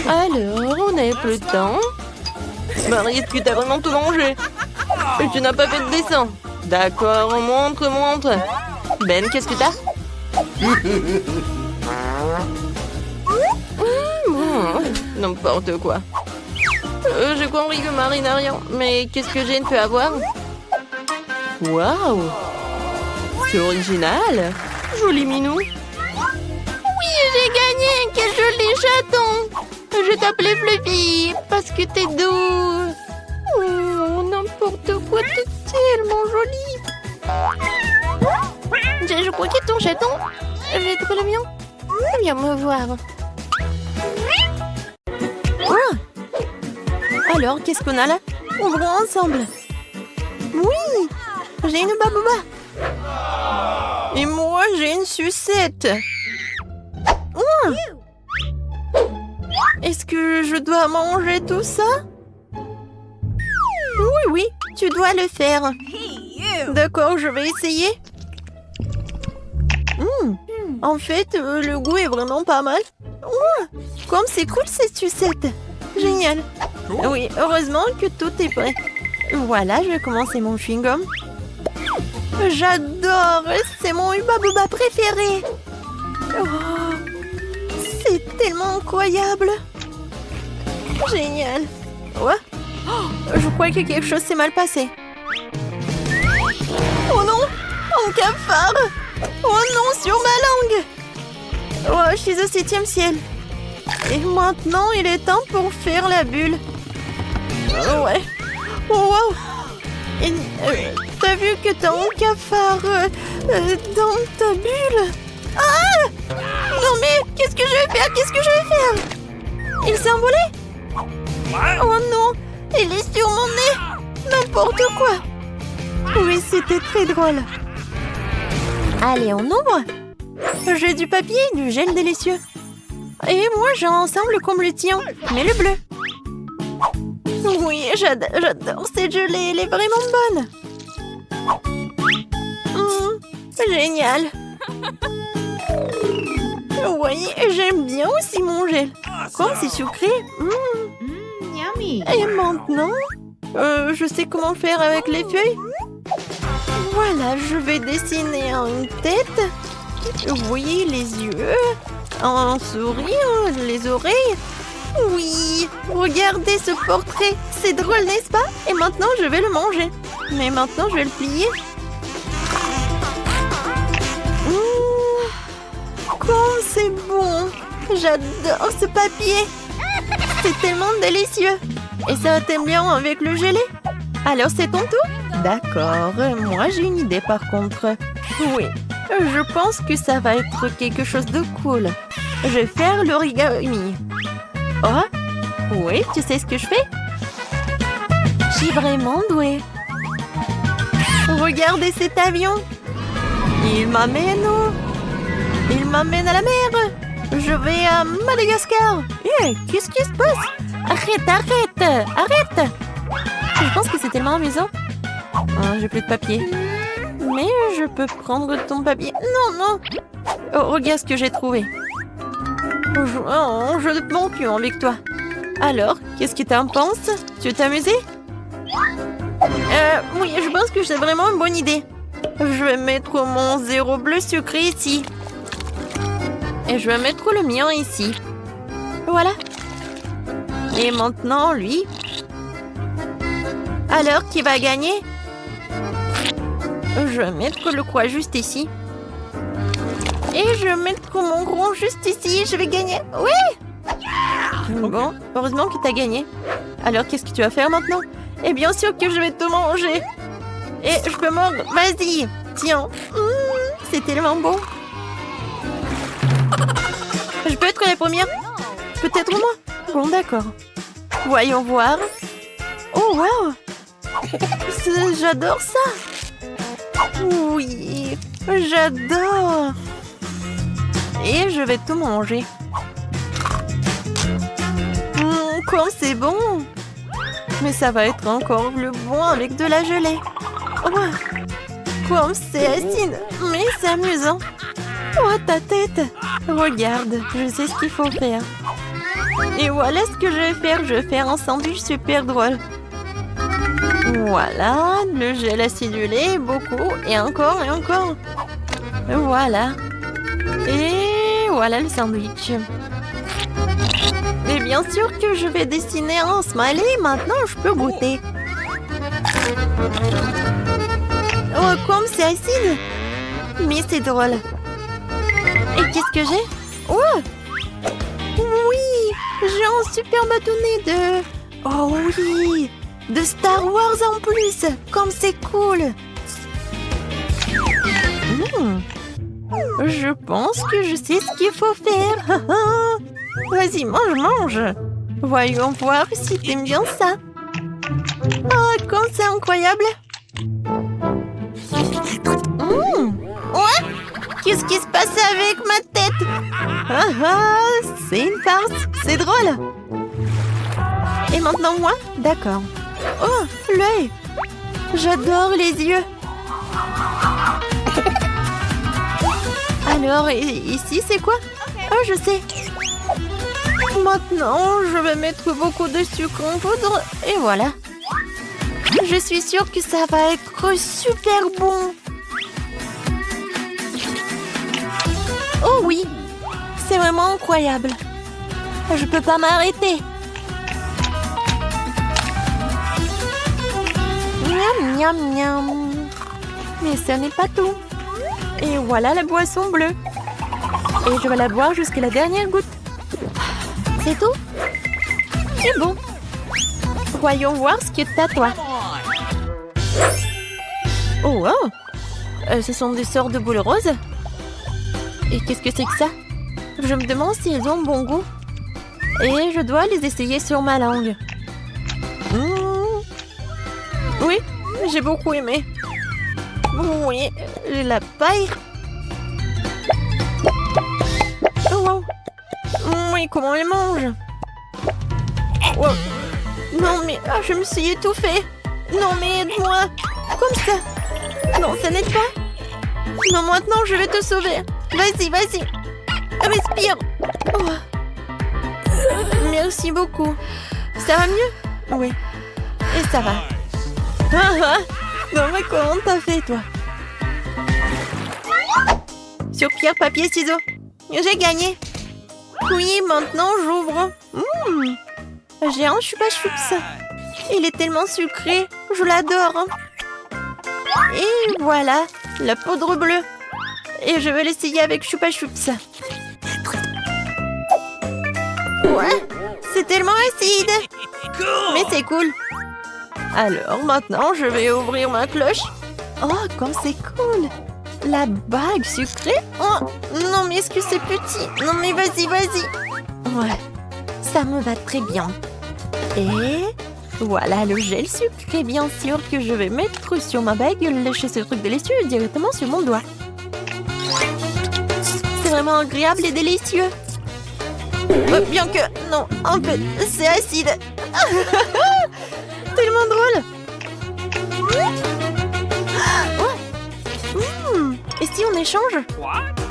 Alors, on n'a plus de temps. Marie, est-ce que t'as vraiment tout mangé? Et tu n'as pas fait de dessin? D'accord, montre. Ben, qu'est-ce que t'as? N'importe quoi. J'ai compris que Marie n'a rien. Mais qu'est-ce que Jane peut avoir? Waouh! C'est original! Joli minou! Oui, j'ai gagné! Quel joli chaton! Je t'appelais Fluffy parce que t'es doux! Oh, n'importe quoi, t'es tellement joli! Je crois que ton chaton, j'ai trouvé le mien. Viens me voir. Alors, qu'est-ce qu'on a là? Ouvrons ensemble. Oui, j'ai une babouba. Et moi, j'ai une sucette. Est-ce que je dois manger tout ça? Oui, tu dois le faire. D'accord, je vais essayer. En fait, le goût est vraiment pas mal. Comme c'est cool cette sucette. Génial. Oui, heureusement que tout est prêt. Voilà, je vais commencer mon chewing-gum. J'adore, c'est mon Hubba Bubba préféré. Oh, c'est tellement incroyable. Génial. Ouais. Je crois que quelque chose s'est mal passé. Oh non, un cafard. Oh non, sur ma langue. Oh, je suis au 7e ciel. Et maintenant, il est temps pour faire la bulle. Ouais. Oh T'as vu que t'as un cafard dans ta bulle? Ah! Non mais, qu'est-ce que je vais faire? Qu'est-ce que je vais faire? Il s'est envolé? Oh non! Il est sur mon nez! N'importe quoi! Oui, c'était très drôle. Allez, on ouvre. J'ai du papier et du gel délicieux. Et moi, j'ai ensemble comme le tien, mais le bleu. Oui, j'adore cette gelée, elle est vraiment bonne. Génial. Oui, j'aime bien aussi mon gel. Comme c'est sucré. Yummy. Et maintenant, je sais comment faire avec les feuilles. Voilà, je vais dessiner une tête. Oui, les yeux. Un sourire, les oreilles. Oui, regardez ce portrait. C'est drôle, n'est-ce pas? Et maintenant, je vais le manger. Mais maintenant, je vais le plier. Comme c'est bon. J'adore ce papier. C'est tellement délicieux. Et ça t'aime bien avec le gelé? Alors, c'est ton tour? D'accord. Moi, j'ai une idée par contre. Oui, je pense que ça va être quelque chose de cool. Je vais faire l'origami. Oh, oui, tu sais ce que je fais? Je suis vraiment douée. Regardez cet avion. Il m'amène où? Il m'amène à la mer. Je vais à Madagascar. Qu'est-ce qui se passe? Arrête. Je pense que c'est tellement amusant. J'ai plus de papier. Mais je peux prendre ton papier. Non. Oh, regarde ce que j'ai trouvé. Je ne m'en plus avec toi. Alors, qu'est-ce que t'en penses? Tu veux t'amuser? Oui, je pense que c'est vraiment une bonne idée. Je vais mettre mon zéro bleu sucré ici. Et je vais mettre le mien ici. Voilà. Et maintenant, lui. Alors, qui va gagner? Je vais mettre le croix juste ici. Et je vais mettre mon gros juste ici. Je vais gagner. Oui! Bon, heureusement que tu as gagné. Alors, qu'est-ce que tu vas faire maintenant? Et bien sûr que je vais te manger. Et je peux mordre. Vas-y. Tiens. C'est tellement beau. Je peux être la première? Peut-être moi? Bon, d'accord. Voyons voir. Oh, wow! J'adore ça! Oui, j'adore! Et je vais tout manger. Comme c'est bon! Mais ça va être encore plus bon avec de la gelée. Oh, comme c'est acide, mais c'est amusant. Oh, ta tête! Regarde, je sais ce qu'il faut faire. Et voilà ce que je vais faire. Je vais faire un sandwich super drôle. Voilà, le gel acidulé, beaucoup, et encore, et encore. Voilà. Et voilà le sandwich. Et bien sûr que je vais dessiner un smiley. Maintenant, je peux goûter. Oh, comme c'est acide. Mais c'est drôle. Et qu'est-ce que j'ai? Oh! Oui! J'ai un super bâtonnet de... Oh oui! De Star Wars en plus! Comme c'est cool! Je pense que je sais ce qu'il faut faire! Vas-y, mange! Voyons voir si t'aimes bien ça! Oh, comme c'est incroyable! Ouais? Qu'est-ce qui se passe avec ma tête? C'est une farce! C'est drôle! Et maintenant moi? D'accord. Oh, l'œil! J'adore les yeux! Alors, ici, c'est quoi? Oh, je sais! Maintenant, je vais mettre beaucoup de sucre en poudre, et voilà! Je suis sûre que ça va être super bon! Oh oui! C'est vraiment incroyable! Je peux pas m'arrêter! Miam, miam, miam. Mais ce n'est pas tout. Et voilà la boisson bleue. Et je vais la boire jusqu'à la dernière goutte. C'est tout? C'est bon. Voyons voir ce que t'as, toi. Oh, wow. Ce sont des sortes de boules roses. Et qu'est-ce que c'est que ça? Je me demande si elles ont bon goût. Et je dois les essayer sur ma langue. Oui, j'ai beaucoup aimé. Oui, la paille. Oh, wow. Oui, comment on les mange? Wow. Non, mais je me suis étouffée. Non, mais aide-moi. Comme ça. Non, ça n'aide pas. Non, maintenant, je vais te sauver. Vas-y, vas-y. Respire. Oh. Merci beaucoup. Ça va mieux? Oui. Et ça va. Non, mais comment t'as fait, toi? Sur pierre, papier, ciseaux. J'ai gagné. Oui, maintenant, j'ouvre. J'ai un chupa-chups. Il est tellement sucré. Je l'adore. Et voilà, la poudre bleue. Et je vais l'essayer avec chupa-chups. Ouais, c'est tellement acide. Mais c'est cool. Alors, maintenant, je vais ouvrir ma cloche. Oh, comme c'est cool. La bague sucrée. Oh, non, mais est-ce que c'est petit? Non, mais vas-y, vas-y. Ouais, ça me va très bien. Et voilà le gel sucré, bien sûr, que je vais mettre sur ma bague et lécher ce truc délicieux directement sur mon doigt. C'est vraiment agréable et délicieux. Bien que, non, un peu, c'est acide. Tellement drôle. Et si on échange?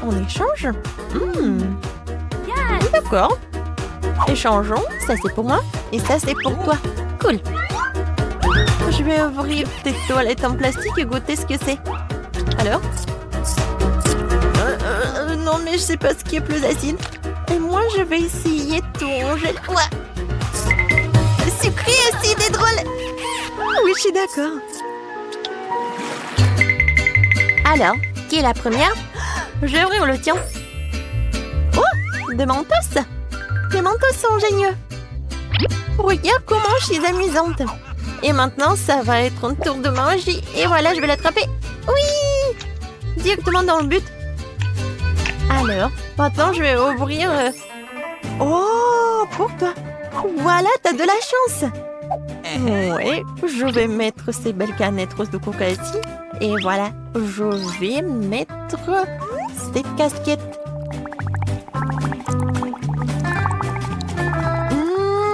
On échange? D'accord. Échangeons. Ça, c'est pour moi. Et ça, c'est pour toi. Cool. Je vais ouvrir tes toilettes en plastique et goûter ce que c'est. Alors? Non, mais je sais pas ce qui est plus acide. Et moi, je vais essayer ton gel. Ouais. Sucré, acide et drôle. Oui, je suis d'accord. Alors, qui est la première? Je vais ouvrir le tien. Oh, des mentos. Les mentos sont géniaux. Regarde comment je suis amusante. Et maintenant, ça va être un tour de magie. Et voilà, je vais l'attraper. Oui! Directement dans le but. Alors, maintenant, je vais ouvrir... Oh, pour toi. Voilà, t'as de la chance. Oui, je vais mettre ces belles canettes roses de coca ici. Et voilà, je vais mettre cette casquette.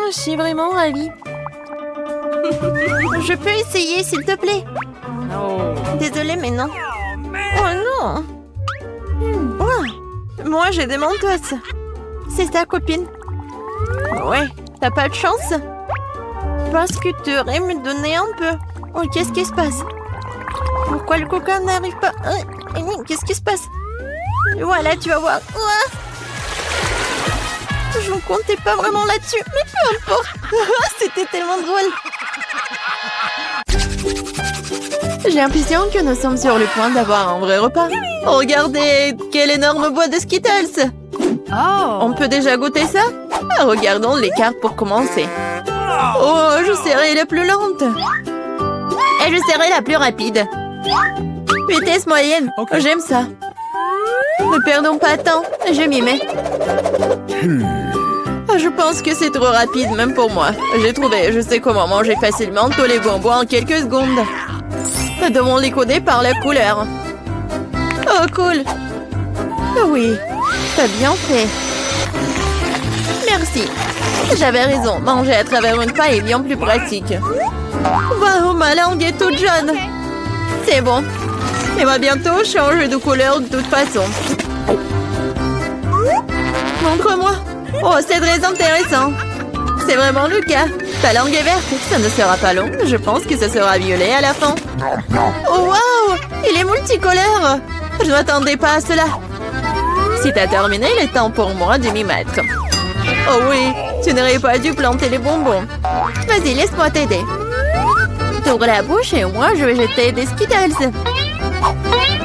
Je suis vraiment ravie. Je peux essayer, s'il te plaît? Désolée, mais non. Oh non. Oh, moi, j'ai des mentos. C'est ta copine. Ouais, t'as pas de chance? Parce que tu aurais me donné un peu. Oh, qu'est-ce qui se passe? Pourquoi le coca n'arrive pas? Qu'est-ce qui se passe? Voilà, tu vas voir. Je ne comptais pas vraiment là-dessus, mais peu importe. C'était tellement drôle. J'ai l'impression que nous sommes sur le point d'avoir un vrai repas. Regardez, quelle énorme boîte de Skittles. On peut déjà goûter ça? Regardons les cartes pour commencer. Oh, je serai la plus lente. Et je serai la plus rapide. Vitesse moyenne. J'aime ça. Ne perdons pas de temps. Je m'y mets. Je pense que c'est trop rapide, même pour moi. J'ai trouvé, je sais comment manger facilement tous les bonbons en quelques secondes. Nous devons les coder par la couleur. Oh, cool. Oui, t'as bien fait. Merci. J'avais raison, manger à travers une paille est bien plus pratique. Waouh, ma langue est toute jaune. C'est bon. Elle va bientôt changer de couleur de toute façon. Montre-moi. Oh, c'est très intéressant. C'est vraiment le cas. Ta langue est verte. Ça ne sera pas long. Je pense que ce sera violet à la fin. Oh, waouh! Il est multicolore. Je ne m'attendais pas à cela. Si t'as terminé, il est temps pour moi de m'y mettre. Oh oui, tu n'aurais pas dû planter les bonbons. Vas-y, laisse-moi t'aider. T'ouvres la bouche et moi, je vais jeter des Skittles.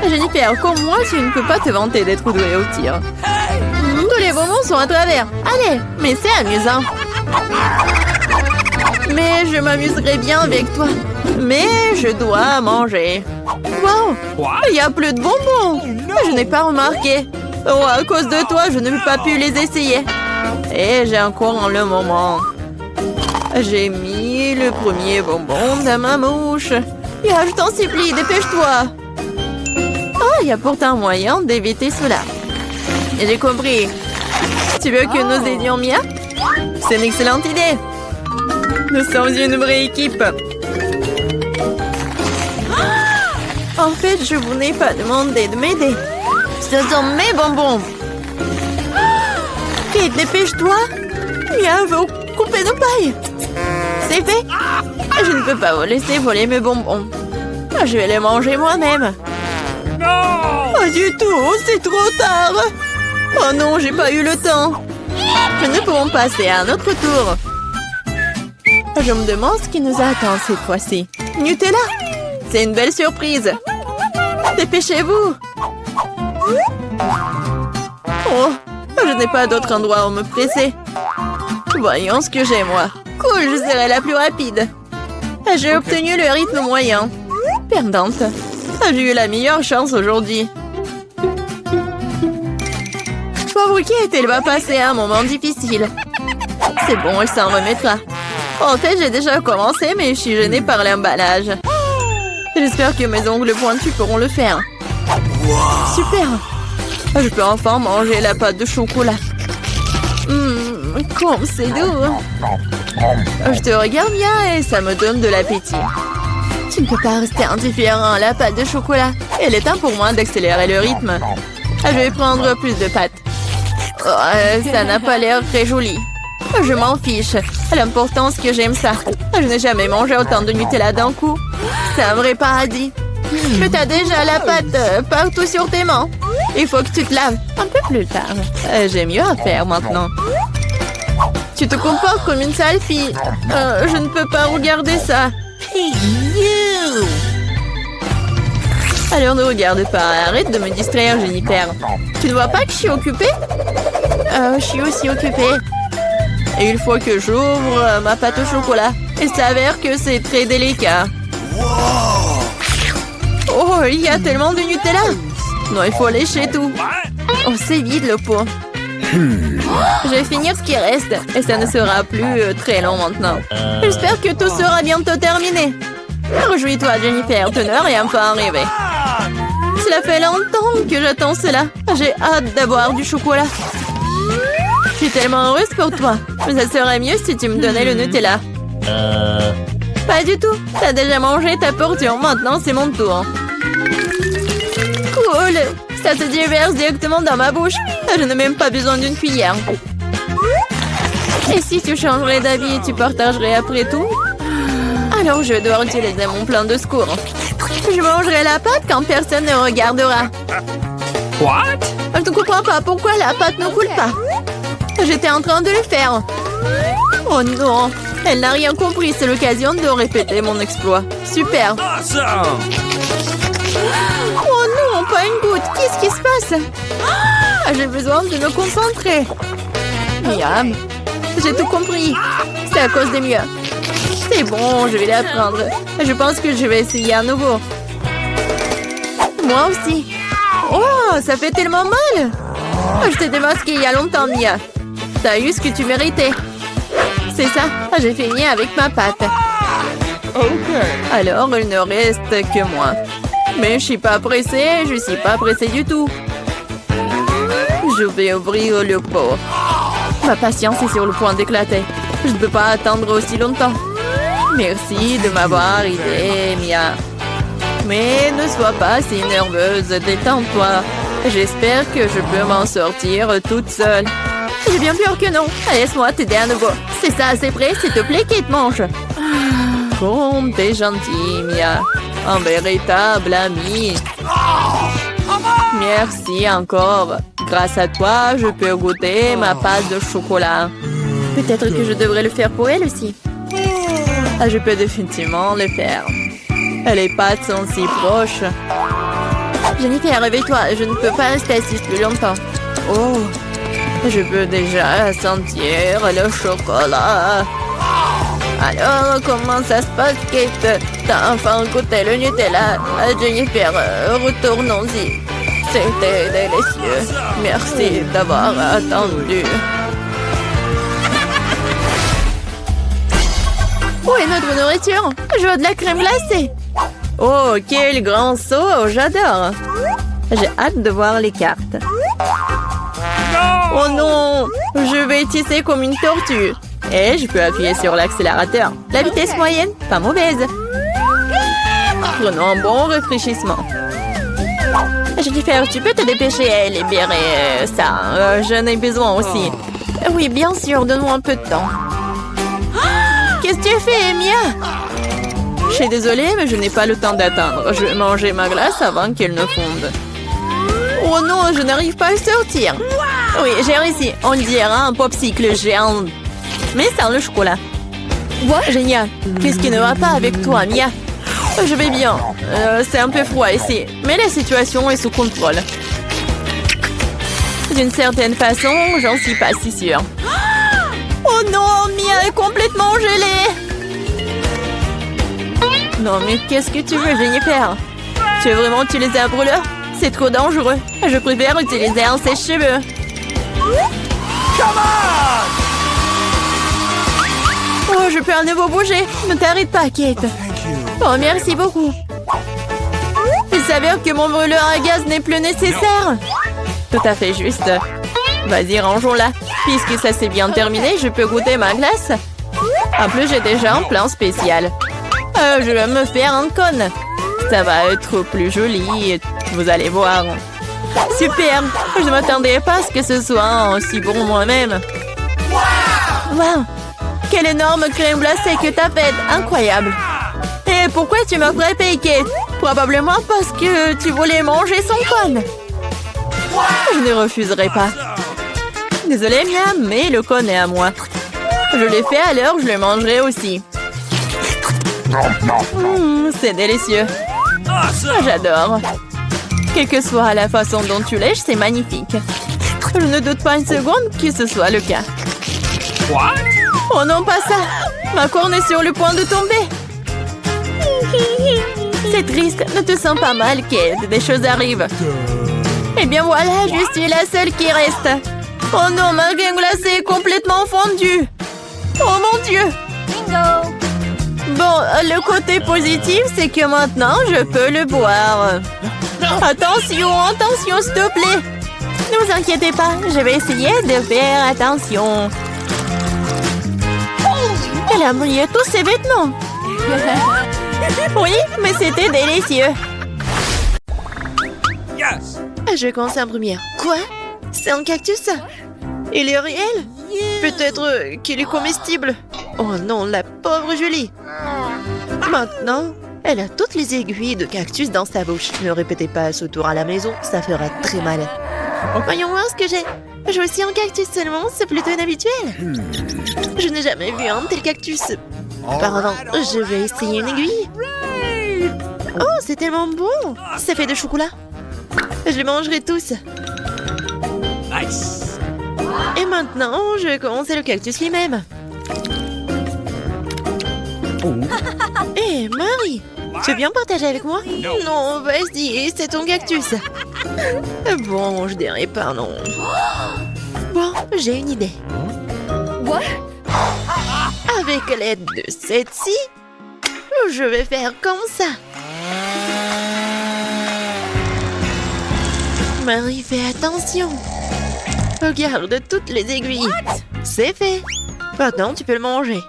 Jennifer, comme moi, tu ne peux pas te vanter d'être douée au tir. Tous les bonbons sont à travers. Allez, mais c'est amusant. Mais je m'amuserai bien avec toi. Mais je dois manger. Wow! Il n'y a plus de bonbons. Je n'ai pas remarqué. Oh, à cause de toi, je n'ai pas pu les essayer. Et j'ai encore le moment. J'ai mis le premier bonbon dans ma mouche. Je t'en supplie, dépêche-toi. Oh, il y a pourtant moyen d'éviter cela. J'ai compris. Tu veux que nous aidions Mia? C'est une excellente idée. Nous sommes une vraie équipe. En fait, je vous n'ai pas demandé de m'aider. Ce sont mes bonbons. Kate, dépêche-toi. Mia veut couper nos pailles. C'est fait. Je ne peux pas vous laisser voler mes bonbons. Je vais les manger moi-même. Pas du tout, c'est trop tard. Oh non, j'ai pas eu le temps. Nous pouvons passer à un autre tour. Je me demande ce qui nous attend cette fois-ci. Nutella, c'est une belle surprise. Dépêchez-vous. Oh, je n'ai pas d'autre endroit où me presser. Voyons ce que j'ai, moi. Cool, je serai la plus rapide. J'ai obtenu le rythme moyen. Perdante. J'ai eu la meilleure chance aujourd'hui. Pauvre Kate, elle va passer un moment difficile. C'est bon, elle s'en remettra. En fait, j'ai déjà commencé, mais je suis gênée par l'emballage. J'espère que mes ongles pointus pourront le faire. Super! Je peux enfin manger la pâte de chocolat. Comme c'est doux. Je te regarde bien et ça me donne de l'appétit. Tu ne peux pas rester indifférent à la pâte de chocolat. Il est temps pour moi d'accélérer le rythme. Je vais prendre plus de pâte. Oh, ça n'a pas l'air très joli. Je m'en fiche. L'important, c'est que j'aime ça. Je n'ai jamais mangé autant de Nutella d'un coup. C'est un vrai paradis. Mais t'as déjà la pâte partout sur tes mains. Il faut que tu te laves un peu plus tard. J'ai mieux à faire maintenant. Tu te comportes comme une sale fille. Je ne peux pas regarder ça. Alors ne regarde pas. Arrête de me distraire, Jennifer. Tu ne vois pas que je suis occupée? Je suis aussi occupée. Et une fois que j'ouvre ma pâte au chocolat, il s'avère que c'est très délicat. Oh, il y a tellement de Nutella. Non, il faut lécher tout. Oh, c'est vide le pot. Je vais finir ce qui reste. Et ça ne sera plus très long maintenant. J'espère que tout sera bientôt terminé. Réjouis-toi, Jennifer, tu n'es rien enfin arrivé. Cela fait longtemps que j'attends cela. J'ai hâte d'avoir du chocolat. Je suis tellement heureuse pour toi. Mais ça serait mieux si tu me donnais le Nutella. Pas du tout. T'as déjà mangé ta portion. Maintenant, c'est mon tour. Cool. Ça se déverse directement dans ma bouche. Je n'ai même pas besoin d'une cuillère. Et si tu changerais d'avis, tu partagerais après tout? Alors, je dois utiliser mon plan de secours. Je mangerai la pâte quand personne ne regardera. What? Je ne comprends pas pourquoi la pâte ne coule pas. J'étais en train de le faire. Oh non, elle n'a rien compris. C'est l'occasion de répéter mon exploit. Super. Awesome! Oh non, pas une goutte. Qu'est-ce qui se passe? J'ai besoin de me concentrer. Miam. J'ai tout compris. C'est à cause des miens. C'est bon, je vais l'apprendre. Je pense que je vais essayer à nouveau. Moi aussi. Oh, ça fait tellement mal. Je t'ai démasqué il y a longtemps, Mia. T'as eu ce que tu méritais. C'est ça, j'ai fini avec ma pâte. Alors, il ne reste que moi. Mais je suis pas pressée, je suis pas pressée du tout. Je vais ouvrir le pot. Ma patience est sur le point d'éclater. Je ne peux pas attendre aussi longtemps. Merci de m'avoir aidé, Mia. Mais ne sois pas si nerveuse, détends-toi. J'espère que je peux m'en sortir toute seule. J'ai bien peur que non. Laisse-moi t'aider à nouveau. C'est ça, c'est prêt, s'il te plaît, Kate, mange. Comme t'es gentille, Mia. Un véritable ami. Merci encore. Grâce à toi, je peux goûter ma pâte de chocolat. Peut-être que je devrais le faire pour elle aussi. Je peux définitivement le faire. Les pâtes sont si proches. Jennifer, réveille-toi. Je ne peux pas rester assise plus longtemps. Oh, je peux déjà sentir le chocolat. Alors, comment ça se passe, Kate? T'as enfin goûté le Nutella? Jennifer, retournons-y. C'était délicieux. Merci d'avoir attendu. Où est notre nourriture? Je veux de la crème glacée. Oh, quel grand saut! J'adore. J'ai hâte de voir les cartes. Oh non! Je vais tisser comme une tortue. Et je peux appuyer sur l'accélérateur. La vitesse moyenne, pas mauvaise. Prenons un bon rafraîchissement. Jennifer, tu peux te dépêcher à libérer ça. J'en ai besoin aussi. Oui, bien sûr, donne-moi un peu de temps. Qu'est-ce que tu fais, Mia? Je suis désolée, mais je n'ai pas le temps d'attendre. Je vais manger ma glace avant qu'elle ne fonde. Oh non, je n'arrive pas à sortir. Oui, j'ai réussi. On dirait un popsicle géant. Mais sans le chocolat. Génial. Qu'est-ce qui ne va pas avec toi, Mia? Je vais bien. C'est un peu froid ici, mais la situation est sous contrôle. D'une certaine façon, j'en suis pas si sûre. Oh non, Mia est complètement gelée. Non, mais qu'est-ce que tu veux, Jennifer? Tu veux vraiment utiliser un brûleur? C'est trop dangereux. Je préfère utiliser un sèche-cheveux. Oh, je peux à nouveau bouger. Ne t'arrête pas, Kate. Oh, merci beaucoup. Il s'avère que mon brûleur à gaz n'est plus nécessaire. Tout à fait juste. Vas-y, rangeons-la. Puisque ça s'est bien terminé, je peux goûter ma glace. En plus, j'ai déjà un plan spécial. Je vais me faire un cône. Ça va être plus joli. Vous allez voir. Super. Je ne m'attendais pas à ce que ce soit aussi bon moi-même. Wow. Quelle énorme crème glacée que t'as faite. Incroyable. Et pourquoi tu m'as frappé, Kate? Probablement parce que tu voulais manger son cône. Je ne refuserai pas. Désolée, Mia, mais le cône est à moi. Je l'ai fait à l'heure, je le mangerai aussi. C'est délicieux. J'adore. Quelle que soit la façon dont tu lèches, c'est magnifique. Je ne doute pas une seconde que ce soit le cas. Oh non, pas ça! Ma corne est sur le point de tomber. C'est triste, ne te sens pas mal, Kate. Des choses arrivent. Eh bien voilà, je suis la seule qui reste. Oh non, ma crème glacée est complètement fondue. Oh mon Dieu! Bingo! Bon, le côté positif, c'est que maintenant, je peux le boire. Attention, attention, s'il te plaît. Ne vous inquiétez pas, je vais essayer de faire attention. Elle a brillé tous ses vêtements. Oui, mais c'était délicieux. Yes. Je commence en première. Quoi? C'est un cactus? Il est réel? Peut-être qu'il est comestible. Oh non, la pauvre Julie. Maintenant, elle a toutes les aiguilles de cactus dans sa bouche. Ne répétez pas ce tour à la maison, ça fera très mal. Voyons voir ce que j'ai. Je vois aussi un cactus seulement, c'est plutôt inhabituel. Je n'ai jamais vu un tel cactus. Auparavant, je vais essayer une aiguille. Oh, c'est tellement bon. Ça fait de chocolat. Je les mangerai tous. Nice. Et maintenant, je vais commencer le cactus lui-même. Hé, Marie, tu veux bien partager avec moi? Non, vas-y, c'est ton cactus. Bon, je dirais pas non. Bon, j'ai une idée. Avec l'aide de cette-ci, je vais faire comme ça. Marie, fais attention. Regarde toutes les aiguilles. C'est fait. Maintenant, tu peux le manger.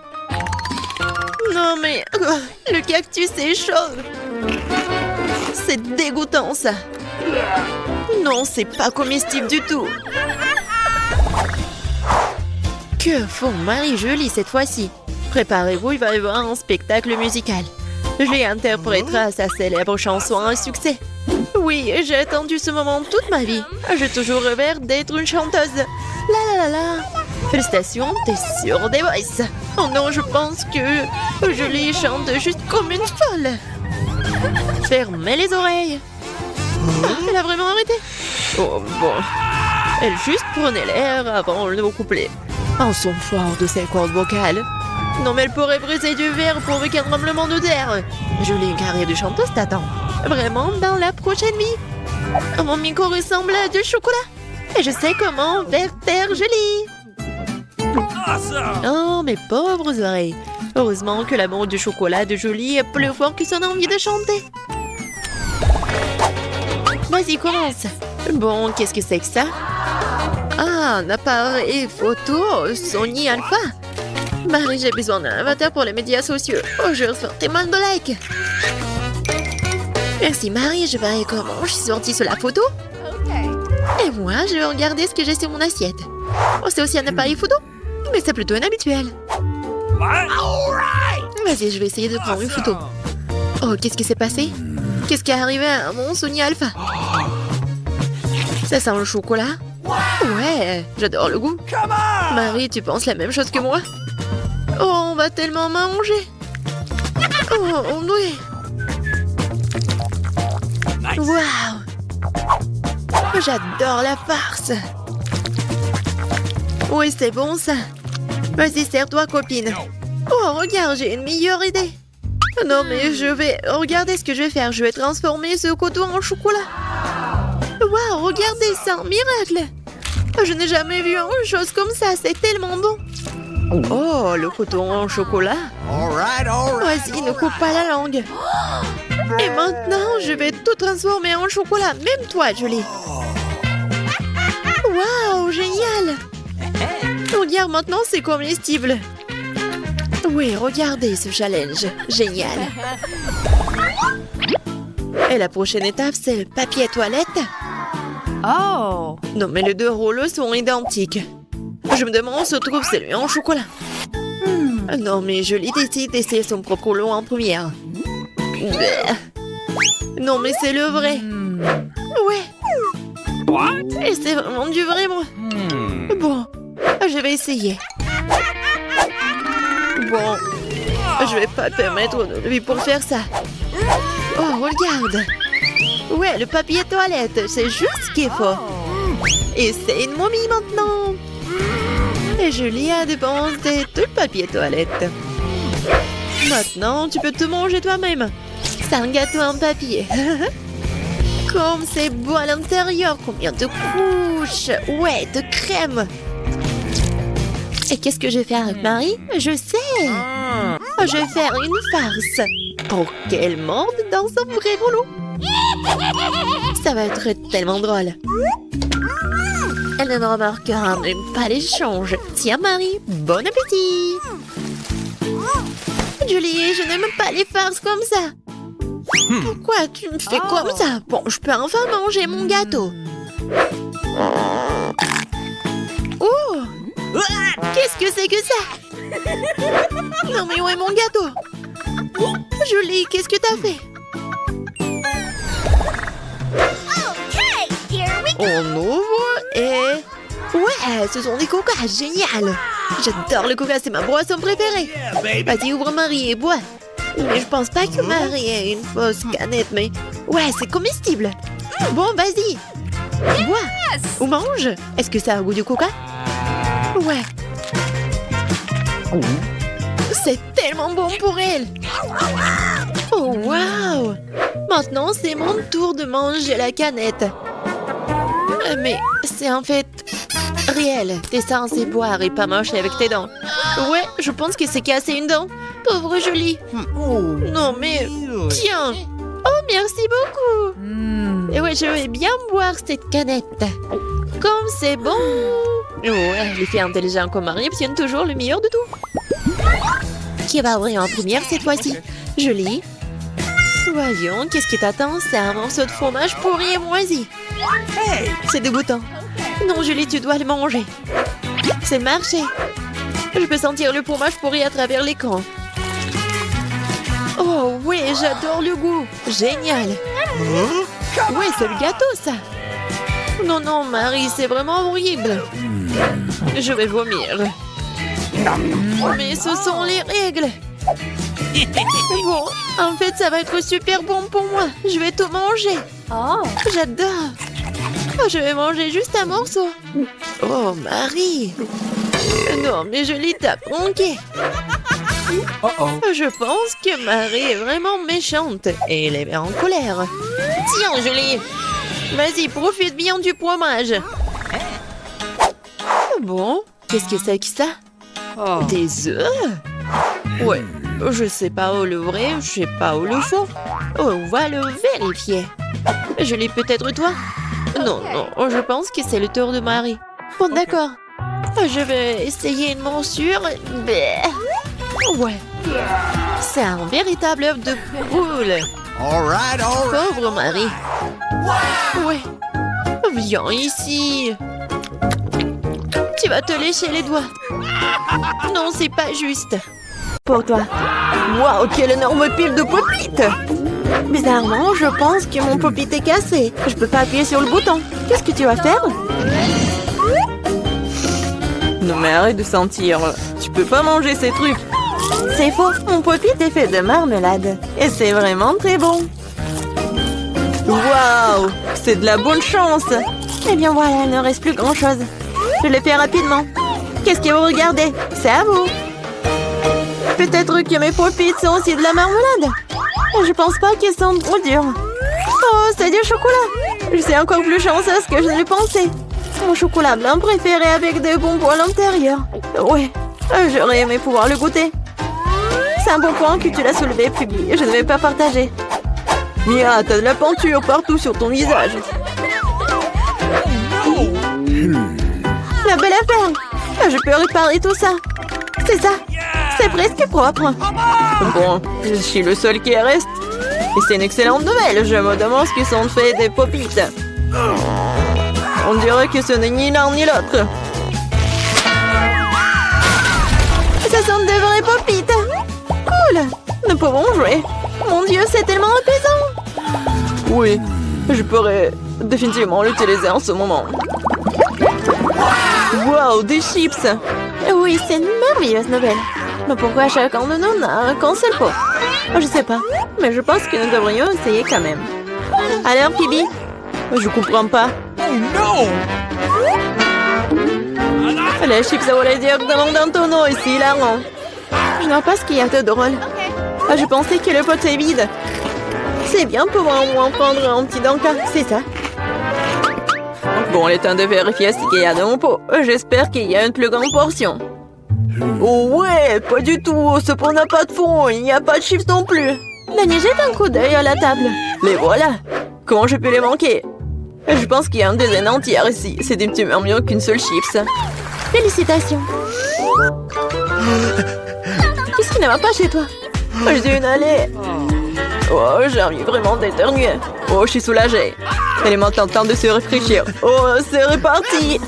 Non, mais le cactus est chaud. C'est dégoûtant, ça. Non, c'est pas comestible du tout. Que font Marie et Julie cette fois-ci? Préparez-vous, il va y avoir un spectacle musical. Julie interprétera sa célèbre chanson à un succès. Oui, j'ai attendu ce moment toute ma vie. J'ai toujours rêvé d'être une chanteuse. La la la la. Félicitations, t'es sur The Voice. Oh non, je pense que Julie chante juste comme une folle. Fermez les oreilles. Elle a vraiment arrêté. Oh bon. Elle juste prenait l'air avant le nouveau couplet. Un son fort de ses cordes vocales. Non, mais elle pourrait briser du verre pour qu'un tremblement de terre. Julie, une carrière de chanteuse t'attend. Vraiment dans la prochaine vie. Mon micro ressemble à du chocolat. Et je sais comment faire Julie. Awesome! Oh, mes pauvres oreilles. Heureusement que l'amour du chocolat de Julie est plus fort que son envie de chanter. Vas-y, commence. Bon, qu'est-ce que c'est que ça? Ah, un appareil photo Sony Alpha. Marie, j'ai besoin d'un avatar pour les médias sociaux. Oh, je reçois tellement de likes. Merci Marie, je verrai comment je suis sortie sur la photo. Et moi, je vais regarder ce que j'ai sur mon assiette. Oh, c'est aussi un appareil photo? Mais c'est plutôt inhabituel. What? Vas-y, je vais essayer de prendre une photo. Oh, qu'est-ce qui s'est passé? Qu'est-ce qui est arrivé à mon Sony Alpha? Ça sent le chocolat? Ouais, j'adore le goût. Come on! Marie, tu penses la même chose que moi? Oh, on va tellement manger. Oh, oui. Nice. Waouh! J'adore la farce. Oui, c'est bon ça. Vas-y, serre-toi, copine. Oh, regarde, j'ai une meilleure idée. Non, mais je vais... Regardez ce que je vais faire. Je vais transformer ce coton en chocolat. Waouh, regardez ça, un miracle. Je n'ai jamais vu une chose comme ça. C'est tellement bon. Oh, le coton en chocolat. All right. Vas-y, ne coupe pas la langue. Et maintenant, je vais tout transformer en chocolat. Même toi, Julie. Waouh, génial. Regarde, maintenant, c'est comestible. Oui, regardez ce challenge. Génial. Et la prochaine étape, c'est le papier toilette. Oh. Non, mais les deux rouleaux sont identiques. Je me demande où se trouve celui en chocolat. Non, mais Julie décide d'essayer son propre rouleau en première. Bleh. Non, mais c'est le vrai. Ouais. What? Et c'est vraiment du vrai, moi. Bon, je vais essayer. Bon, je vais pas permettre de lui pour faire ça. Oh, regarde. Ouais, le papier toilette, c'est juste ce qu'il faut. Et c'est une momie maintenant. Et Julie a dépensé tout le papier toilette. Maintenant, tu peux te manger toi-même. C'est un gâteau en papier. Comme c'est beau à l'intérieur. Combien de couches. Ouais, de crème. Et qu'est-ce que je vais faire avec Marie? Je sais. Je vais faire une farce. Pour qu'elle monte dans son vrai rouleau. Ça va être tellement drôle. Elle ne remarquera même pas l'échange. Tiens, Marie, bon appétit. Julie, je n'aime pas les farces comme ça. Pourquoi tu me fais comme ça? Bon, je peux enfin manger mon gâteau. Oh! Qu'est-ce que c'est que ça? Non mais où est mon gâteau? Julie, qu'est-ce que t'as fait? On ouvre et... Ouais, ce sont des coca, génial. J'adore le coca, c'est ma boisson préférée. Yeah, baby. Vas-y, ouvre Marie et bois. Mais je pense pas que Marie ait une fausse canette, mais... Ouais, c'est comestible. Bon, vas-y. Bois. Ou mange. Est-ce que ça a un goût de coca? Ouais. C'est tellement bon pour elle. Oh, waouh. Maintenant, c'est mon tour de manger la canette. Mais c'est en fait réel. T'es censé boire et pas mâcher avec tes dents. Ouais, je pense que c'est cassé une dent. Pauvre Julie. Non mais, tiens. Oh, merci beaucoup. Et ouais, je vais bien boire cette canette. Comme c'est bon. Ouais, les filles intelligentes comme Marie obtiennent toujours le meilleur de tout. Qui va ouvrir en première cette fois-ci? Julie. Voyons, qu'est-ce qui t'attend? C'est un morceau de fromage pourri et moisi. C'est dégoûtant. Non, Julie, tu dois le manger. C'est marché. Je peux sentir le fromage pourri à travers l'écran. Oh oui, j'adore le goût. Génial. Oui, c'est le gâteau, ça. Non, non, Marie, c'est vraiment horrible. Je vais vomir. Mais ce sont les règles. Bon, en fait, ça va être super bon pour moi. Je vais tout manger. Oh. J'adore. Oh, je vais manger juste un morceau. Oh, Marie. Non, mais Julie t'a pranké. Je pense que Marie est vraiment méchante et elle est en colère. Tiens, je l'ai. Vas-y, profite bien du fromage. Bon, qu'est-ce que c'est que ça? Des œufs? Ouais, je sais pas où l'ouvrir, je sais pas où le fond. On va le vérifier. Je l'ai peut-être toi? Non, non, je pense que c'est le tour de Marie. Bon, d'accord. Je vais essayer une morsure. Ouais. C'est un véritable œuf de poule. All right. Pauvre Marie. Ouais. Viens ici. Tu vas te lécher les doigts. Non, c'est pas juste. Pour toi. Waouh, quelle énorme pile de pop-it. Bizarrement, je pense que mon pop-it est cassé. Je peux pas appuyer sur le bouton. Qu'est-ce que tu vas faire? Non mais arrête de sentir. Tu peux pas manger ces trucs. C'est faux. Mon pop-it est fait de marmelade. Et c'est vraiment très bon. Waouh, c'est de la bonne chance. Eh bien voilà, il ne reste plus grand-chose. Je le fais rapidement. Qu'est-ce que vous regardez? C'est à vous. Peut-être que mes pop-it sont aussi de la marmelade. Je pense pas qu'ils sont trop durs. Oh, c'est du chocolat. Je suis encore plus chanceuse que je ne le pensais. Mon chocolat blanc préféré avec des bonbons à l'intérieur. Ouais, j'aurais aimé pouvoir le goûter. C'est un bon point que tu l'as soulevé, Phoebe. Je ne vais pas partager. Mia, t'as de la peinture partout sur ton visage. La belle affaire. Je peux réparer tout ça. C'est ça. C'est presque propre. Bon, je suis le seul qui reste. Et c'est une excellente nouvelle. Je me demande ce qu'ils sont faits des pop-it. On dirait que ce n'est ni l'un ni l'autre. Ce sont de vrais pop-it. Cool. Nous pouvons jouer. Mon Dieu, c'est tellement apaisant. Oui, je pourrais définitivement l'utiliser en ce moment. Wow, des chips. Oui, c'est une merveilleuse nouvelle. Mais pourquoi chacun de nous n'a qu'un seul pot? Je sais pas, mais je pense que nous devrions essayer quand même. Alors, Phoebe? Je comprends pas. Oh no! Les chips volent directement dans ton eau ici, hilarant. Je vois pas ce qu'il y a de drôle. Je pensais que le pot est vide. C'est bien pouvoir au moins prendre un petit danka, c'est ça. Bon, il est temps de vérifier ce qu'il y a dans mon pot. J'espère qu'il y a une plus grande portion. Oh ouais, pas du tout. Ce pot n'a pas de fond. Il n'y a pas de chips non plus. Dany, jette un coup d'œil à la table. Les voilà. Comment je peux les manquer? Je pense qu'il y a une dizaine entière ici. C'est un petit peu mieux qu'une seule chips. Félicitations. Qu'est-ce qui ne va pas chez toi? Je suis une allée. Oh, j'ai envie vraiment d'éternuer. Oh, je suis soulagée. Elle est maintenant temps de se réfléchir. Oh, c'est reparti.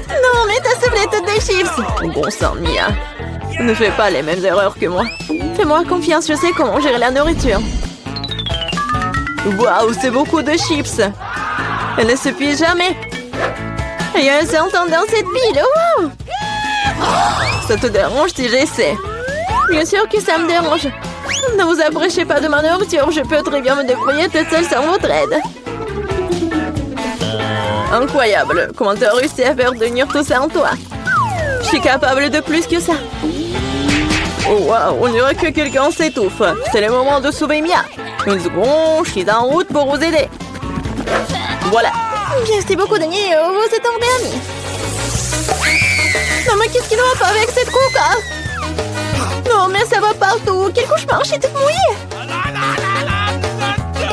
Non, mais t'as soufflé toutes des chips. Bon sang, Mia. Ne fais pas les mêmes erreurs que moi. Fais-moi confiance, je sais comment gérer la nourriture. Waouh, c'est beaucoup de chips. Elle ne s'épuise jamais. Il y a un certain dans cette pile. Wow. Ça te dérange si j'essaie? Bien sûr que ça me dérange. Ne vous approchez pas de ma nourriture. Je peux très bien me débrouiller toute seule sans votre aide. Incroyable. Comment tu as réussi à faire tenir tout ça en toi? Je suis capable de plus que ça. Oh waouh, on dirait que quelqu'un s'étouffe. C'est le moment de sauver Mia. Une seconde, je suis en route pour vous aider. Voilà. Merci beaucoup, Dany. Vous êtes en amis. Non, mais qu'est-ce qui ne va pas avec cette coca? Non, mais ça va partout. Quel cauchemar, je suis toute mouillée.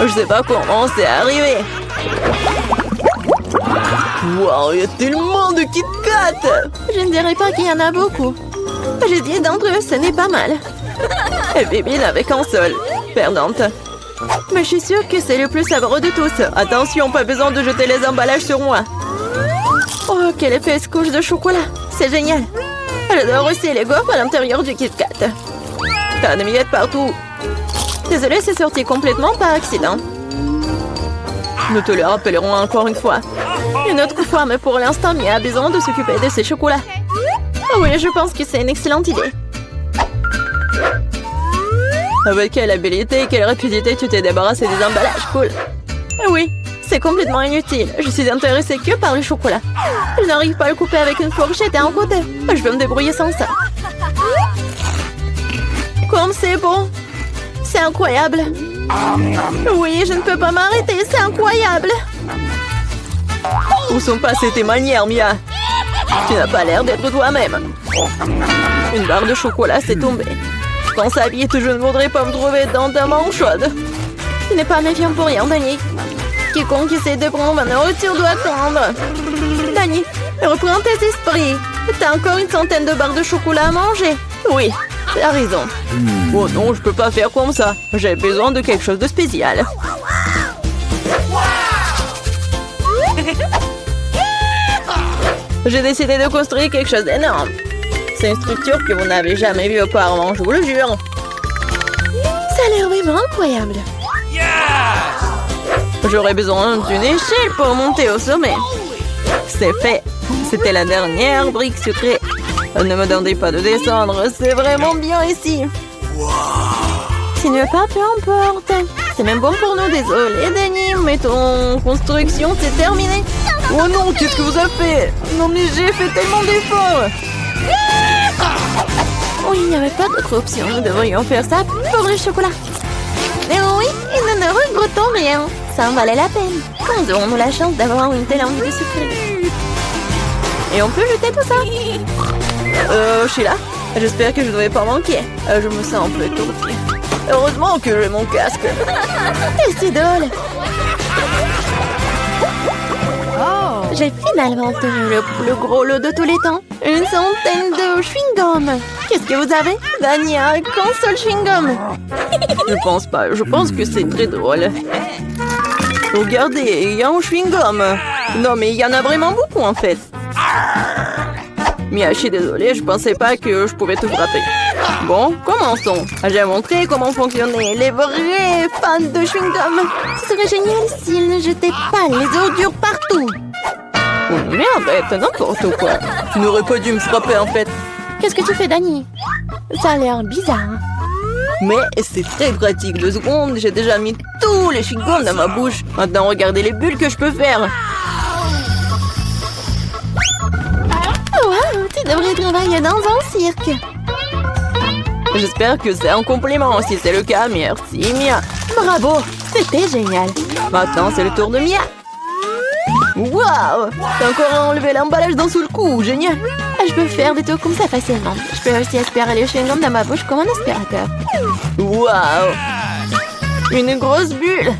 Je sais pas comment c'est arrivé. Wow, il y a tellement de Kit Kat. Je ne dirais pas qu'il y en a beaucoup. J'ai 10 d'entre eux, ce n'est pas mal. Et Bibi n'avait qu'un seul. Perdante. Mais je suis sûre que c'est le plus savoureux de tous. Attention, pas besoin de jeter les emballages sur moi. Oh, quelle épaisse couche de chocolat. C'est génial. J'adore aussi les gaufres à l'intérieur du Kit Kat. T'as des miettes partout. Désolée, c'est sorti complètement par accident. Nous te le rappellerons encore une fois. Une autre fois, mais pour l'instant, Mia a besoin de s'occuper de ses chocolats. Oh oui, je pense que c'est une excellente idée. Avec quelle habilité et quelle rapidité tu t'es débarrassé des emballages, cool. Oui, c'est complètement inutile. Je suis intéressée que par le chocolat. Je n'arrive pas à le couper avec une fourchette et un côté. Je vais me débrouiller sans ça. Comme c'est bon. C'est incroyable. Oui, je ne peux pas m'arrêter, c'est incroyable. Où sont passées tes manières, Mia? Tu n'as pas l'air d'être toi-même. Une barre de chocolat s'est tombée. Quand ça vite, je ne voudrais pas me trouver dans ta main chaude. Tu n'es pas méfiant pour rien, Danny. Quiconque essaie de prendre ma nourriture doit attendre. Danny, reprends tes esprits. T'as encore une centaine de barres de chocolat à manger. Oui, t'as raison. Oh non, je peux pas faire comme ça. J'ai besoin de quelque chose de spécial. J'ai décidé de construire quelque chose d'énorme. C'est une structure que vous n'avez jamais vue auparavant, je vous le jure. Ça a l'air vraiment incroyable. J'aurais besoin d'une échelle pour monter au sommet. C'est fait. C'était la dernière brique sucrée. Ne me demandez pas de descendre, c'est vraiment bien ici. Tu ne veux pas, peu importe. C'est même bon pour nous, désolé, Danny, mais ton construction, c'est terminé. Oh non, qu'est-ce que vous avez fait? Non mais j'ai fait tellement d'efforts. Oui, il n'y avait pas d'autre option. Nous devrions faire ça pour le chocolat. Mais oui, et nous ne regrettons rien. Ça en valait la peine. Quand aurons-nous la chance d'avoir une telle envie de sucrer? Et on peut jeter tout ça. Sheila, j'espère que je ne vais pas manquer. Je me sens un peu étourdie. Heureusement que j'ai mon casque. C'est drôle. Oh. J'ai finalement obtenu le plus gros lot de tous les temps. Une centaine de chewing-gum. Qu'est-ce que vous avez? Dania, qu'un seul chewing-gum. Je pense pas. Je pense que c'est très drôle. Regardez, il y a un chewing-gum. Non, mais il y en a vraiment beaucoup en fait. Mia, je suis désolée, je pensais pas que je pouvais te frapper. Bon, commençons. J'ai montré comment fonctionnaient les vrais fans de chewing-gum. Ce serait génial s'ils ne jetaient pas les ordures partout. Oh merde, t'as n'importe quoi. Tu n'aurais pas dû me frapper en fait. Qu'est-ce que tu fais, Danny? Ça a l'air bizarre. Mais c'est très pratique. 2 secondes, j'ai déjà mis tous les chewing-gums dans ma bouche. Maintenant, regardez les bulles que je peux faire. Wow, tu devrais travailler dans un cirque. J'espère que c'est un compliment. Si c'est le cas, merci Mia. Bravo, c'était génial. Maintenant, c'est le tour de Mia. Waouh, t'as encore enlevé l'emballage d'un seul coup, génial. Je peux faire des tours comme ça facilement. Je peux aussi aspirer les chewing-gums dans ma bouche comme un aspirateur. Waouh, une grosse bulle.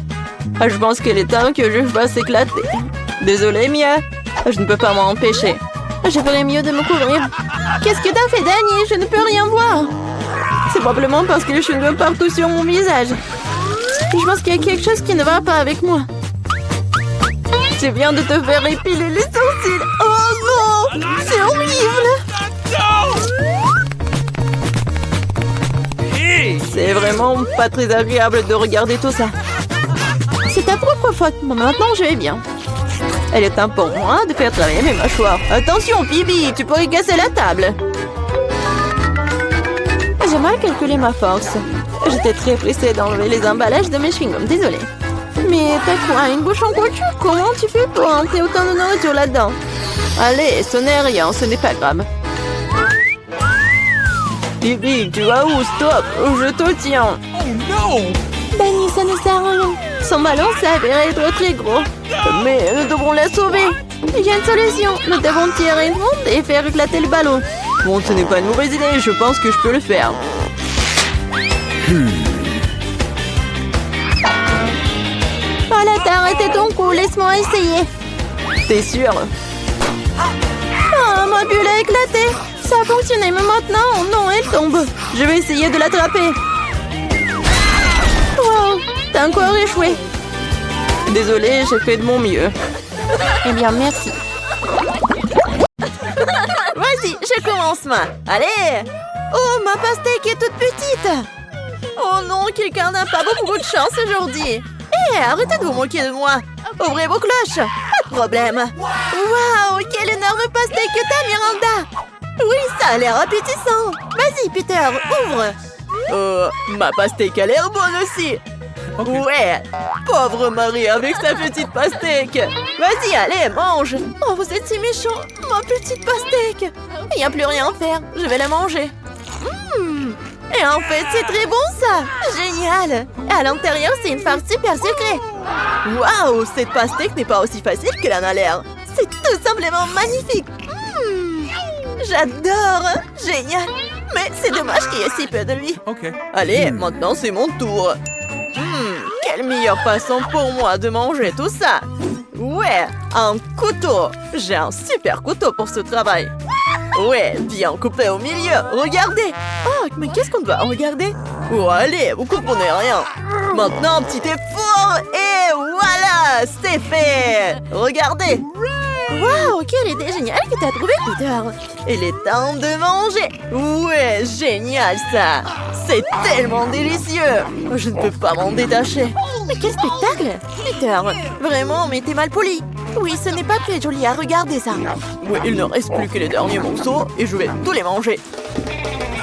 Je pense qu'il est temps que je fasse éclater. Désolée Mia, je ne peux pas m'en empêcher. Je ferais mieux de me couvrir. Qu'est-ce que t'as fait, Danny? Je ne peux rien voir. C'est probablement parce que les chewing-gums partout sur mon visage. Je pense qu'il y a quelque chose qui ne va pas avec moi. Tu viens de te faire épiler les sourcils. Oh non, c'est horrible. C'est vraiment pas très agréable de regarder tout ça. C'est ta propre faute. Bon, maintenant, je vais bien. Elle est temps pour moi de faire travailler mes mâchoires. Attention, Phoebe, tu pourrais casser la table. J'ai mal calculé ma force. J'étais très pressée d'enlever les emballages de mes chewing-gums, désolée. Mais t'as quoi, une bouche en couture? Comment tu fais pour entrer autant de nourriture là-dedans? Allez, ce n'est rien, ce n'est pas grave. Phoebe, tu vas où? Stop, je te tiens. Oh no! Danny, ça ne sert à rien. Son ballon s'avère être très gros. Mais nous devrons la sauver. Il y a une solution. Nous devons tirer une onde et faire éclater le ballon. Bon, ce n'est pas une mauvaise idée. Je pense que je peux le faire. Voilà, t'as arrêté ton coup. Laisse-moi essayer. T'es sûr? Ah, ma bulle a éclaté. Ça a fonctionné, mais maintenant, oh non, elle tombe. Je vais essayer de l'attraper. Wow, t'as encore échoué. Désolée, j'ai fait de mon mieux. Eh bien, merci. Vas-y, je commence, moi. Allez. Oh, ma pastèque est toute petite. Oh non, quelqu'un n'a pas beaucoup de chance aujourd'hui. Hé, arrêtez de vous moquer de moi. Ouvrez vos cloches. Pas de problème. Waouh, quelle énorme pastèque que t'as, Miranda. Oui, ça a l'air appétissant. Vas-y, Peter, ouvre. Ma pastèque a l'air bonne aussi. Ouais, pauvre Marie avec sa petite pastèque. Vas-y, allez, mange. Oh, vous êtes si méchant, ma petite pastèque. Il n'y a plus rien à faire, je vais la manger. Et en fait, c'est très bon ça! Génial! Et à l'intérieur, c'est une farce super secrète! Waouh! Cette pastèque n'est pas aussi facile qu'elle en a l'air! C'est tout simplement magnifique! J'adore! Génial! Mais c'est dommage qu'il y ait si peu de lui! Okay. Allez, maintenant c'est mon tour! Quelle meilleure façon pour moi de manger tout ça! Ouais, un couteau! J'ai un super couteau pour ce travail! Ouais, bien coupé au milieu, regardez! Oh, mais qu'est-ce qu'on doit regarder? Oh, allez, vous comprenez rien! Maintenant, un petit effort, et voilà! C'est fait! Regardez! Waouh, quelle idée géniale que t'as trouvée, Peter! Il est temps de manger! Ouais, génial ça! C'est tellement délicieux! Je ne peux pas m'en détacher! Mais quel spectacle! Peter, vraiment, mais t'es mal poli! Oui, ce n'est pas très joli à regarder ça! Oui, il ne reste plus que les derniers morceaux et je vais tous les manger!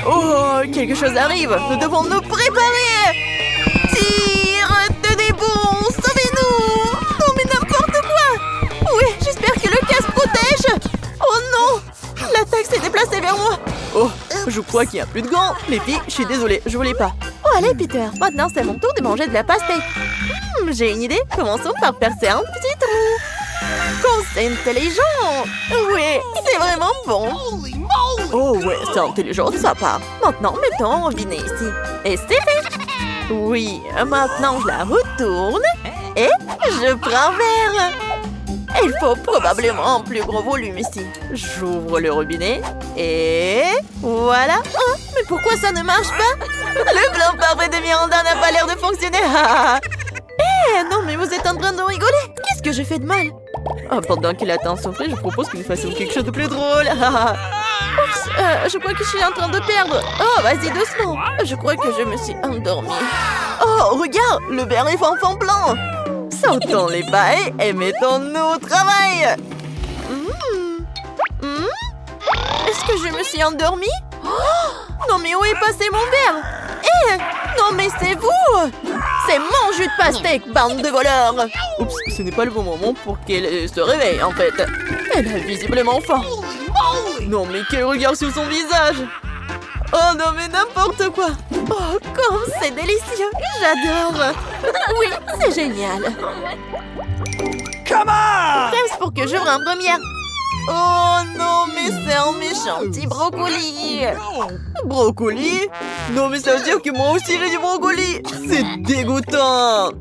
Oh, quelque chose arrive! Nous devons nous préparer! Tire! Tenez bon! Sauvez-nous! Non mais n'importe quoi! Oui, j'espère que le casque protège! Oh non! L'attaque s'est déplacée vers moi! Oh, je crois qu'il n'y a plus de gants! Les filles, je suis désolée, je voulais pas! Oh allez Peter, maintenant c'est mon tour de manger de la pastèque! J'ai une idée, commençons par percer un petit trou! Comme c'est intelligent! Oui, c'est vraiment bon! Oh ouais, c'est intelligent de sa part! Maintenant, mettons un robinet ici. Et c'est fait! Oui, maintenant je la retourne et je prends un verre. Il faut probablement un plus gros volume ici. J'ouvre le robinet et voilà. Oh, mais pourquoi ça ne marche pas? Le plan parfait de Miranda n'a pas l'air de fonctionner. Eh non, mais vous êtes en train de rigoler. Qu'est-ce que j'ai fait de mal? Oh, pendant qu'il attend son frère, je propose que nous fassions quelque chose de plus drôle. Oups, je crois que je suis en train de perdre. Oh, vas-y doucement. Je crois que je me suis endormie. Oh, regarde, le verre est en fond blanc. Sortons les pailles et mettons-nous au travail. Est-ce que je me suis endormie? Oh, non, mais où est passé mon verre? Eh, non, mais c'est vous! C'est mon jus de pastèque, bande de voleurs! Oups, ce n'est pas le bon moment pour qu'elle se réveille, en fait. Elle a visiblement faim. Non, mais quel regard sur son visage! Oh non, mais n'importe quoi! Oh, comme c'est délicieux! J'adore! Oui, c'est génial! Come on! Reste pour que j'ouvre en première! Oh non, mais c'est un méchant petit brocoli! Brocoli? Non, mais ça veut dire que moi aussi j'ai du brocoli! C'est dégoûtant!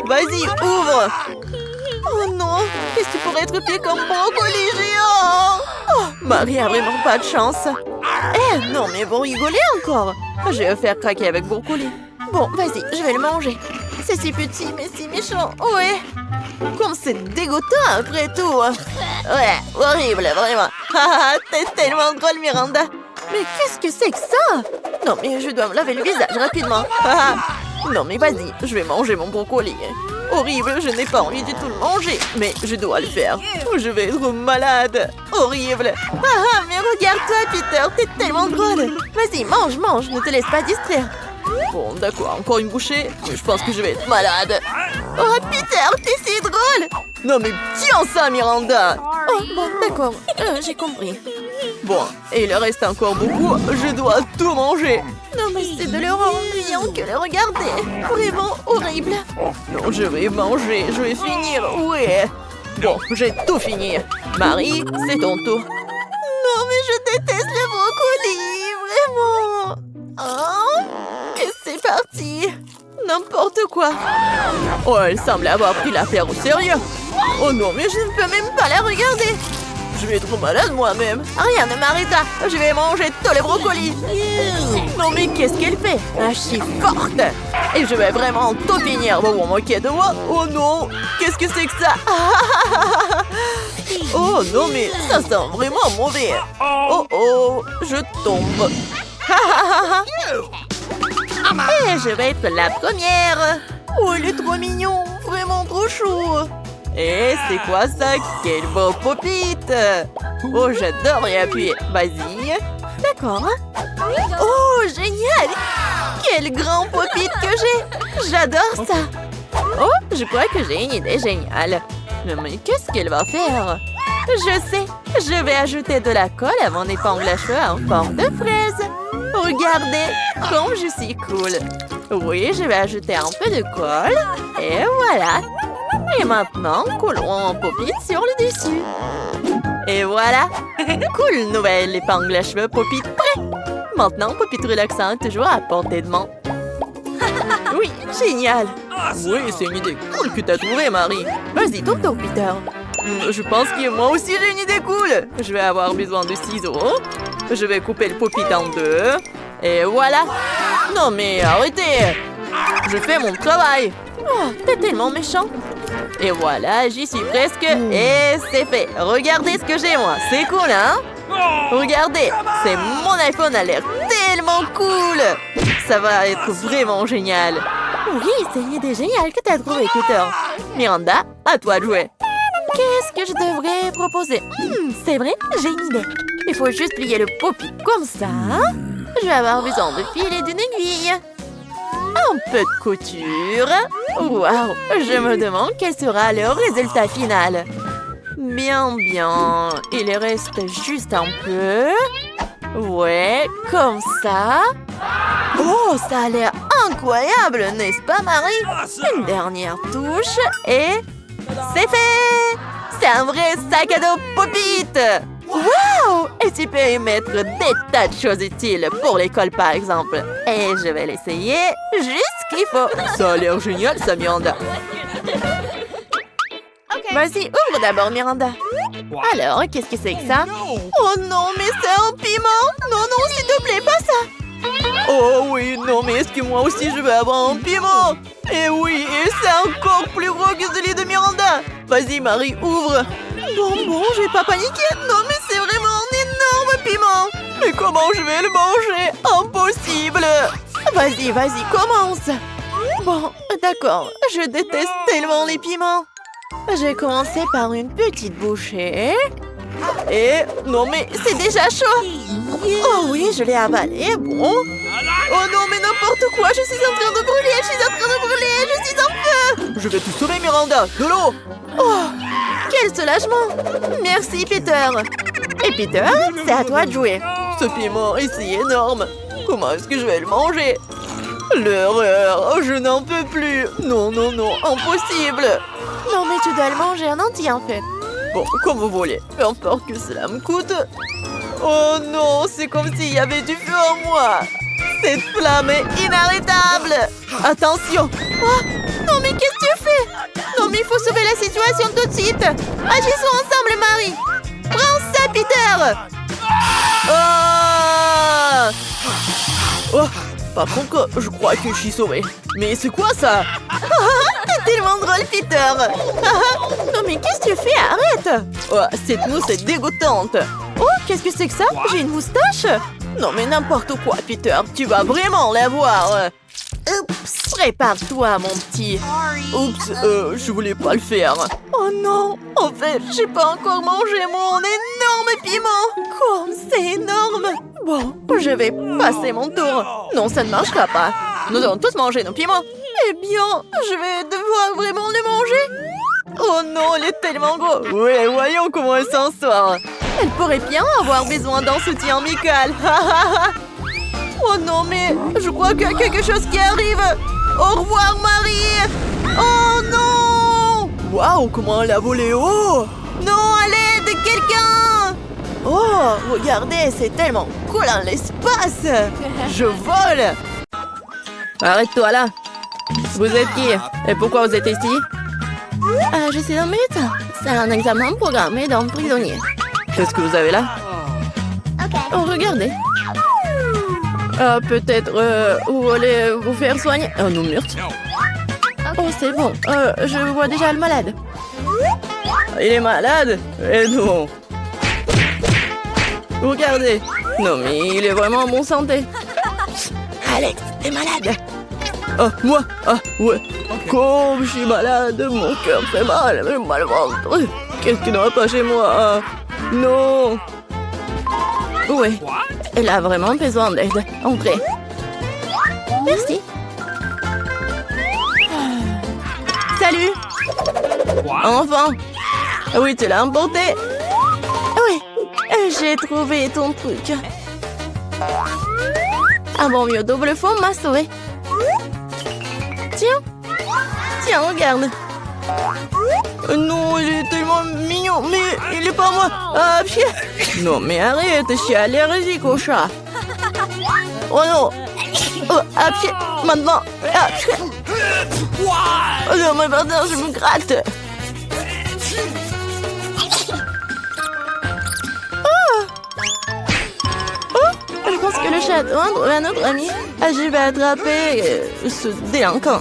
Vas-y, ouvre! Oh non! Qu'est-ce qui pourrait être pire comme brocoli géant? Oh, Marie a vraiment pas de chance! Eh non, mais vous rigolez encore! Je vais faire craquer avec brocoli. Bon, vas-y, je vais le manger. C'est si petit, mais si méchant. Ouais! Comme c'est dégoûtant après tout! Ouais, horrible, vraiment! Haha, t'es tellement drôle, Miranda! Mais qu'est-ce que c'est que ça? Non, mais je dois me laver le visage rapidement! Haha. Non, mais vas-y, je vais manger mon brocoli! Horrible, je n'ai pas envie du tout de manger, mais je dois le faire. Je vais être malade. Horrible. Ah, mais regarde-toi, Peter, t'es tellement drôle. Vas-y, mange, mange, ne te laisse pas distraire. Bon, d'accord, encore une bouchée, mais je pense que je vais être malade. Oh, Peter, t'es si drôle. Non, mais tiens ça, Miranda. Oh, bon, d'accord, j'ai compris. Bon, et il reste encore beaucoup, je dois tout manger. Non, mais c'est de l'horreur ennuyant que le regarder. Vraiment horrible. Non, je vais manger, je vais finir, ouais. Bon, j'ai tout fini. Marie, c'est ton tour. Non, mais je déteste le brocoli, vraiment. Oh, et c'est parti. N'importe quoi. Oh, elle semble avoir pris l'affaire au sérieux. Oh non, mais je ne peux même pas la regarder. Je vais être malade moi-même. Rien ne m'arrêta. Je vais manger tous les brocolis. Non mais qu'est-ce qu'elle fait? Je suis forte. Et je vais vraiment tout finir. Vous vous moquez de moi? Oh non. Qu'est-ce que c'est que ça? Oh non mais ça sent vraiment mauvais. Oh oh. Je tombe. Et je vais être la première. Oh il est trop mignon. Vraiment trop chou. Et c'est quoi ça? Quel beau pop-it! Oh, j'adore y appuyer. Vas-y. D'accord. Oh, génial! Quel grand pop-it que j'ai! J'adore ça! Oh, je crois que j'ai une idée géniale. Mais qu'est-ce qu'elle va faire? Je sais! Je vais ajouter de la colle à mon épingle à cheveux en forme de fraise. Regardez comme je suis cool. Oui, je vais ajouter un peu de colle. Et voilà. Et maintenant, collons un Pop-it sur le dessus. Et voilà. Cool, nouvelle épingle à cheveux Pop-it prêt. Maintenant, Pop-it relaxant est toujours à portée de main. Oui, génial. Oui, c'est une idée cool que t'as trouvée, Marie. Vas-y, ton tour, Peter. Je pense que moi aussi j'ai une idée cool. Je vais avoir besoin de ciseaux. Je vais couper le Pop-it en deux. Et voilà. Non mais arrêtez. Je fais mon travail. Oh, t'es tellement méchant. Et voilà, j'y suis presque. Et c'est fait. Regardez ce que j'ai moi. C'est cool, hein? Regardez, c'est mon iPhone a l'air tellement cool. Ça va être vraiment génial. Oui, c'est une idée géniale que t'as trouvée, Peter. Miranda, à toi de jouer. Qu'est-ce que je devrais proposer? C'est vrai, j'ai une idée. Il faut juste plier le Pop-it comme ça. Je vais avoir besoin de fil et d'une aiguille. Un peu de couture. Waouh, je me demande quel sera le résultat final. Bien, bien. Il reste juste un peu. Ouais, comme ça. Oh, ça a l'air incroyable, n'est-ce pas, Marie? Une dernière touche et c'est fait! C'est un vrai sac à dos Pop-it! Wow! Et tu peux y mettre des tas de choses utiles pour l'école, par exemple. Et je vais l'essayer juste ce qu'il faut. Ça a l'air génial, ça, Miranda. Vas-y, ouvre d'abord, Miranda. Alors, qu'est-ce que c'est que ça? Oh non, mais c'est un piment! Non, non, s'il te plaît, pas ça! Oh oui, non, mais est-ce que moi aussi je vais avoir un piment? Et oui, et c'est encore plus gros que celui de Miranda! Vas-y, Marie, ouvre! Bon, je vais pas paniquer! Non, mais c'est vraiment un énorme piment! Mais comment je vais le manger? Impossible! Vas-y, commence! Bon, d'accord, je déteste tellement les piments! J'ai commencé par une petite bouchée. Et... non mais c'est déjà chaud. Oh oui, je l'ai avalé, bon. Oh non mais n'importe quoi, je suis en train de brûler, je suis en feu. Je vais te sauver, Miranda, de l'eau. Oh, quel soulagement. Merci, Peter. Et Peter, c'est à toi de jouer. Ce piment ici est énorme. Comment est-ce que je vais le manger? L'horreur, je n'en peux plus. Non, impossible. Non, mais tu dois le manger en entier, en fait. Bon, comme vous voulez. Peu importe que cela me coûte. Oh non, c'est comme s'il y avait du feu en moi. Cette flamme est inarrêtable. Attention. Oh, non, mais qu'est-ce que tu fais? Non, mais il faut sauver la situation tout de suite. Agissons ensemble, Marie. Prends ça, Peter. Oh, par contre, je crois que je suis sauvée. Mais c'est quoi ça? T'es tellement drôle, Peter. Non mais qu'est-ce que tu fais? Arrête. Oh, cette mousse est dégoûtante. Oh, qu'est-ce que c'est que ça? J'ai une moustache? Non mais n'importe quoi, Peter. Tu vas vraiment l'avoir. Oups. Prépare-toi, mon petit. Oups, je voulais pas le faire. Oh non. En fait, j'ai pas encore mangé mon énorme piment. Comme c'est énorme. Bon, je vais passer mon tour. Non, ça ne marchera pas. Nous allons tous manger nos piments. Eh bien, je vais devoir vraiment le manger. Oh non, il est tellement gros. Ouais, voyons comment elle s'en sort. Elle pourrait bien avoir besoin d'un soutien amical. Oh non, mais je crois qu'il y a quelque chose qui arrive. Au revoir, Marie. Oh non. Waouh, comment elle a volé haut. Non, à l'aide, quelqu'un. Oh, regardez, c'est tellement cool dans l'espace. Je vole. Arrête-toi là. Vous êtes qui? Et pourquoi vous êtes ici? Je suis un médecin. C'est un examen programmé d'un prisonnier. Qu'est-ce que vous avez là? Oh, regardez. Peut-être vous voulez vous faire soigner? Oh non, merde. Oh, c'est bon. Je vois déjà le malade. Il est malade? Eh non. Regardez. Non, mais il est vraiment en bonne santé. Alex, t'es malade? Oh, moi? Ah, ouais. Comme je suis malade, mon cœur fait mal, j'ai mal au ventre. Qu'est-ce qui ne va pas chez moi? Non. Oui, elle a vraiment besoin d'aide. Entrez. Merci. Salut. Enfant. Oui, tu l'as emporté. Oui, j'ai trouvé ton truc. Un bon vieux double fond m'a sauvé. Tiens. Tiens, regarde. Non, il est tellement mignon, mais il est pas moi. Ah, pied. Non, mais arrête, je suis allergique au chat. Oh non. Oh, à pied. Maintenant. Ah, pied. Oh non, mais pardon, je me gratte. Je pense que le chat doit trouver un autre ami. Ah, je vais attraper ce délinquant.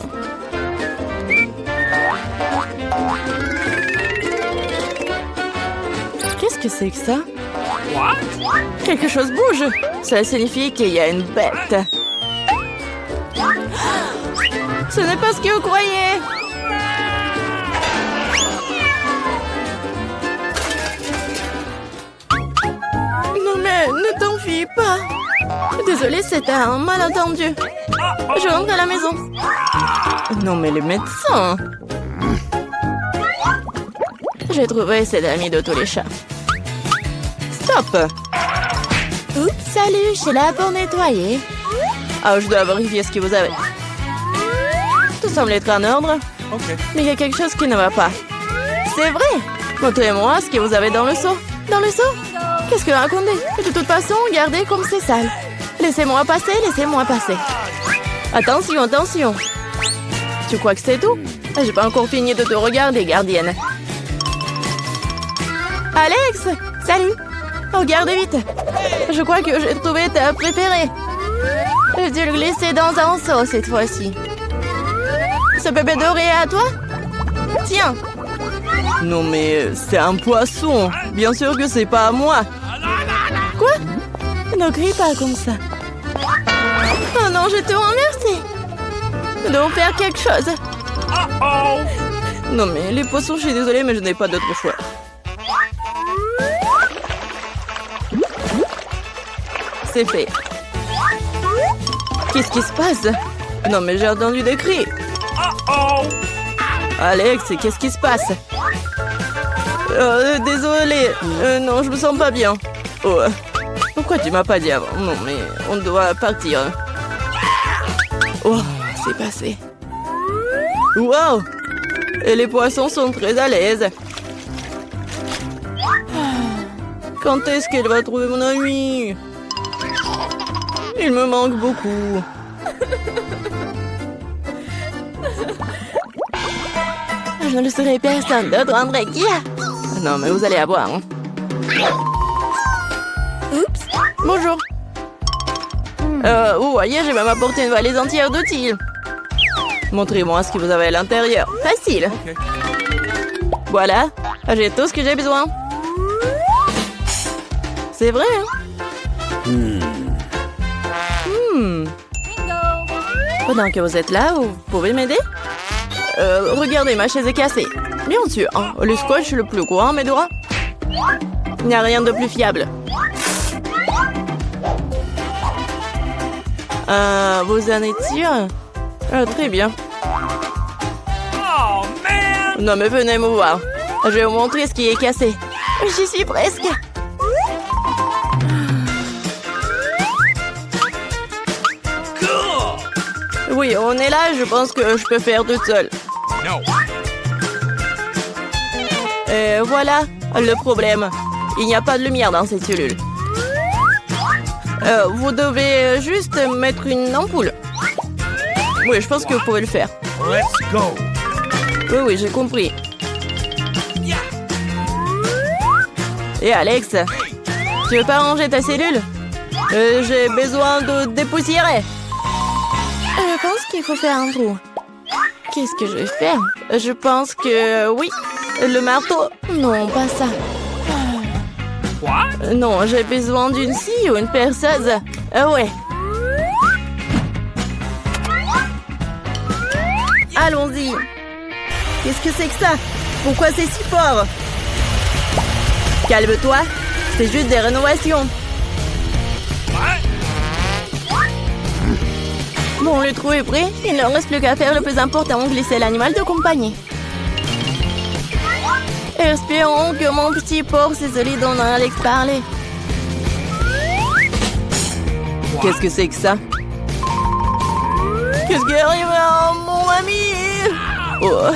Qu'est-ce que c'est que ça? Quelque chose bouge. Ça signifie qu'il y a une bête. Ce n'est pas ce que vous croyez. Non mais, ne t'enfuis pas. Désolée, c'était un malentendu. Je rentre à la maison. Non mais le médecin. J'ai trouvé cet ami de tous les chats. Stop. Oups, salut, je suis là pour nettoyer. Ah, je dois vérifier ce que vous avez. Tout semble être en ordre. Mais il y a quelque chose qui ne va pas. C'est vrai. Montrez-moi ce que vous avez dans le seau. Dans le seau? Qu'est-ce que vous racontez? De toute façon, regardez comme c'est sale. Laissez-moi passer, laissez-moi passer. Attention, attention. Tu crois que c'est tout? J'ai pas encore fini de te regarder, gardienne. Alex! Salut! Regarde vite! Je crois que j'ai trouvé ta préférée. J'ai dû le glisser dans un seau cette fois-ci. Ce bébé doré est à toi? Tiens! Non mais c'est un poisson. Bien sûr que c'est pas à moi. Quoi? Ne crie pas comme ça. Oh non, je te remercie. Nous devons faire quelque chose. Non mais les poissons, je suis désolée, mais je n'ai pas d'autre choix. C'est fait. Qu'est-ce qui se passe? Non mais j'ai entendu des cris. Alex, qu'est-ce qui se passe? Désolée. Non, je me sens pas bien. Oh. Pourquoi tu m'as pas dit avant? Non, mais on doit partir. Oh, c'est passé. Wow! Et les poissons sont très à l'aise. Quand est-ce qu'elle va trouver mon ami? Il me manque beaucoup. Je ne le serai personne d'autre, André. Qui a? Non, mais vous allez avoir. Hein. Oups. Bonjour. Vous voyez, j'ai même apporté une valise entière d'outils. Montrez-moi ce que vous avez à l'intérieur. Facile. Okay. Voilà, j'ai tout ce que j'ai besoin. C'est vrai, hein? Pendant que vous êtes là, vous pouvez m'aider? Regardez, ma chaise est cassée. Bien sûr, hein, le scotch le plus grand, mes doigts. Il n'y a rien de plus fiable. Vous en êtes sûr? Très bien. Oh, man! Non mais venez me voir. Je vais vous montrer ce qui est cassé. J'y suis presque. Oui, on est là, je pense que je peux faire toute seule. No. Et voilà le problème. Il n'y a pas de lumière dans cette cellule. Vous devez juste mettre une ampoule. Oui, je pense que vous pouvez le faire. Let's go. Oui, oui, j'ai compris. Et Alex, tu veux pas ranger ta cellule? J'ai besoin de dépoussiérer. Je pense qu'il faut faire un trou. Qu'est-ce que je vais faire? Je pense que... oui, le marteau. Non, pas ça. What? Non, j'ai besoin d'une scie ou une perceuse. Ouais. Allons-y. Qu'est-ce que c'est que ça? Pourquoi c'est si fort? Calme-toi. C'est juste des rénovations. Bon, le trou est prêt. Il ne reste plus qu'à faire le plus important, glisser l'animal de compagnie. Espérons que mon petit porc c'est celui dont Alex parlait. Qu'est-ce que c'est que ça? Qu'est-ce qui arrive à mon ami? Oh.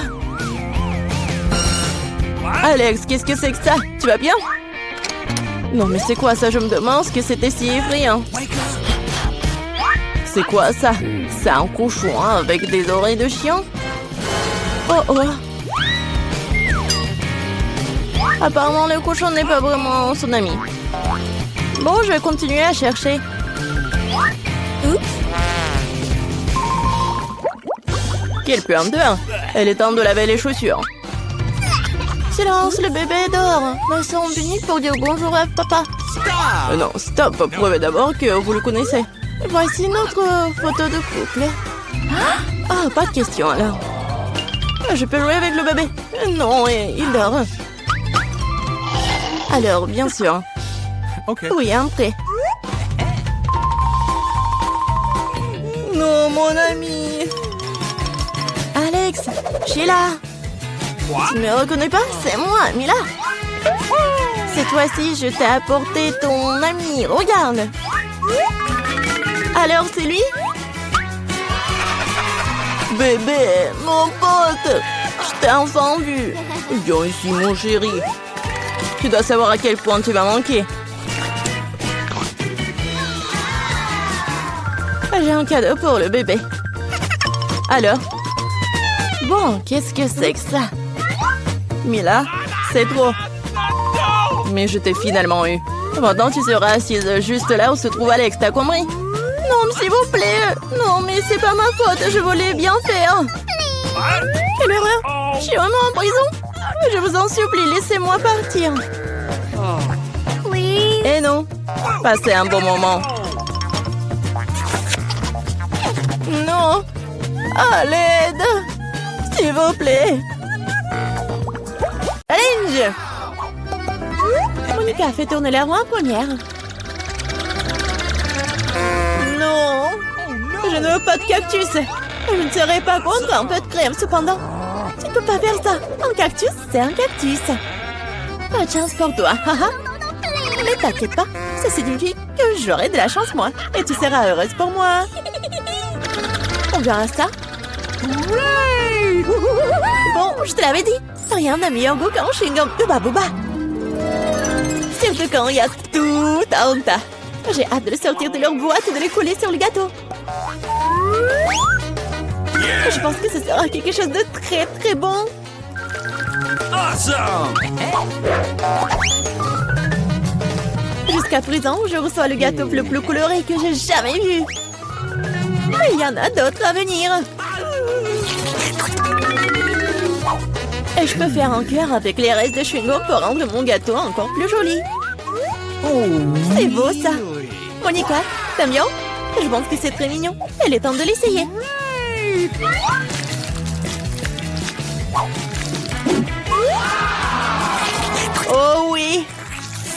Alex, qu'est-ce que c'est que ça? Tu vas bien? Non, mais c'est quoi ça? Je me demande ce que c'était si effrayant. C'est quoi ça? C'est un cochon hein, avec des oreilles de chien? Oh oh. Apparemment, le cochon n'est pas vraiment son ami. Bon, je vais continuer à chercher. Oups. Quelle puanteur! Elle est temps de laver les chaussures. Silence, le bébé dort. Ma soeur unique pour dire bonjour à papa. Non, stop. Prouvez d'abord que vous le connaissez. Voici notre photo de couple. Ah, pas de question alors. Je peux jouer avec le bébé? Non, il dort. Alors, bien sûr. Ok. Oui, entrez. Non, mon ami. Alex, Sheila. Tu ne me reconnais pas? C'est moi, Mila. Cette fois-ci, je t'ai apporté ton ami. Regarde. Alors, c'est lui? Bébé, mon pote. Je t'ai enfin vu. Viens ici, mon chéri. Tu dois savoir à quel point tu vas manquer. J'ai un cadeau pour le bébé. Alors? Bon, qu'est-ce que c'est que ça? Mila, c'est trop. Mais je t'ai finalement eu. Maintenant, tu seras assise juste là où se trouve Alex, t'as compris? Non, s'il vous plaît. Non, mais c'est pas ma faute, je voulais bien faire. Quelle horreur! Je suis vraiment en prison? Je vous en supplie, laissez-moi partir. Please. Eh non, passez un bon moment. Non, à l'aide, s'il vous plaît. Challenge. Monica fait tourner la roue en première. Non, je ne veux pas de cactus. Je ne serais pas contre un peu de crème cependant. Tu ne peux pas faire ça. Un cactus, c'est un cactus. Pas de chance pour toi. Mais t'inquiète pas, ça signifie que j'aurai de la chance moi. Et tu seras heureuse pour moi. On verra ça. Bon, je te l'avais dit. Rien n'a meilleur goût qu'un chewing-gum Hubba Bubba. Surtout quand il y a tout un tas. J'ai hâte de le sortir de leur boîte et de les coller sur le gâteau. Je pense que ce sera quelque chose de très très bon. Awesome! Jusqu'à présent, je reçois le gâteau le plus coloré que j'ai jamais vu. Mais il y en a d'autres à venir. Et je peux faire un cœur avec les restes de chewing-gum pour rendre mon gâteau encore plus joli. C'est beau ça. Monica, t'aimes bien? Je pense que c'est très mignon. Elle est temps de l'essayer. Oh oui,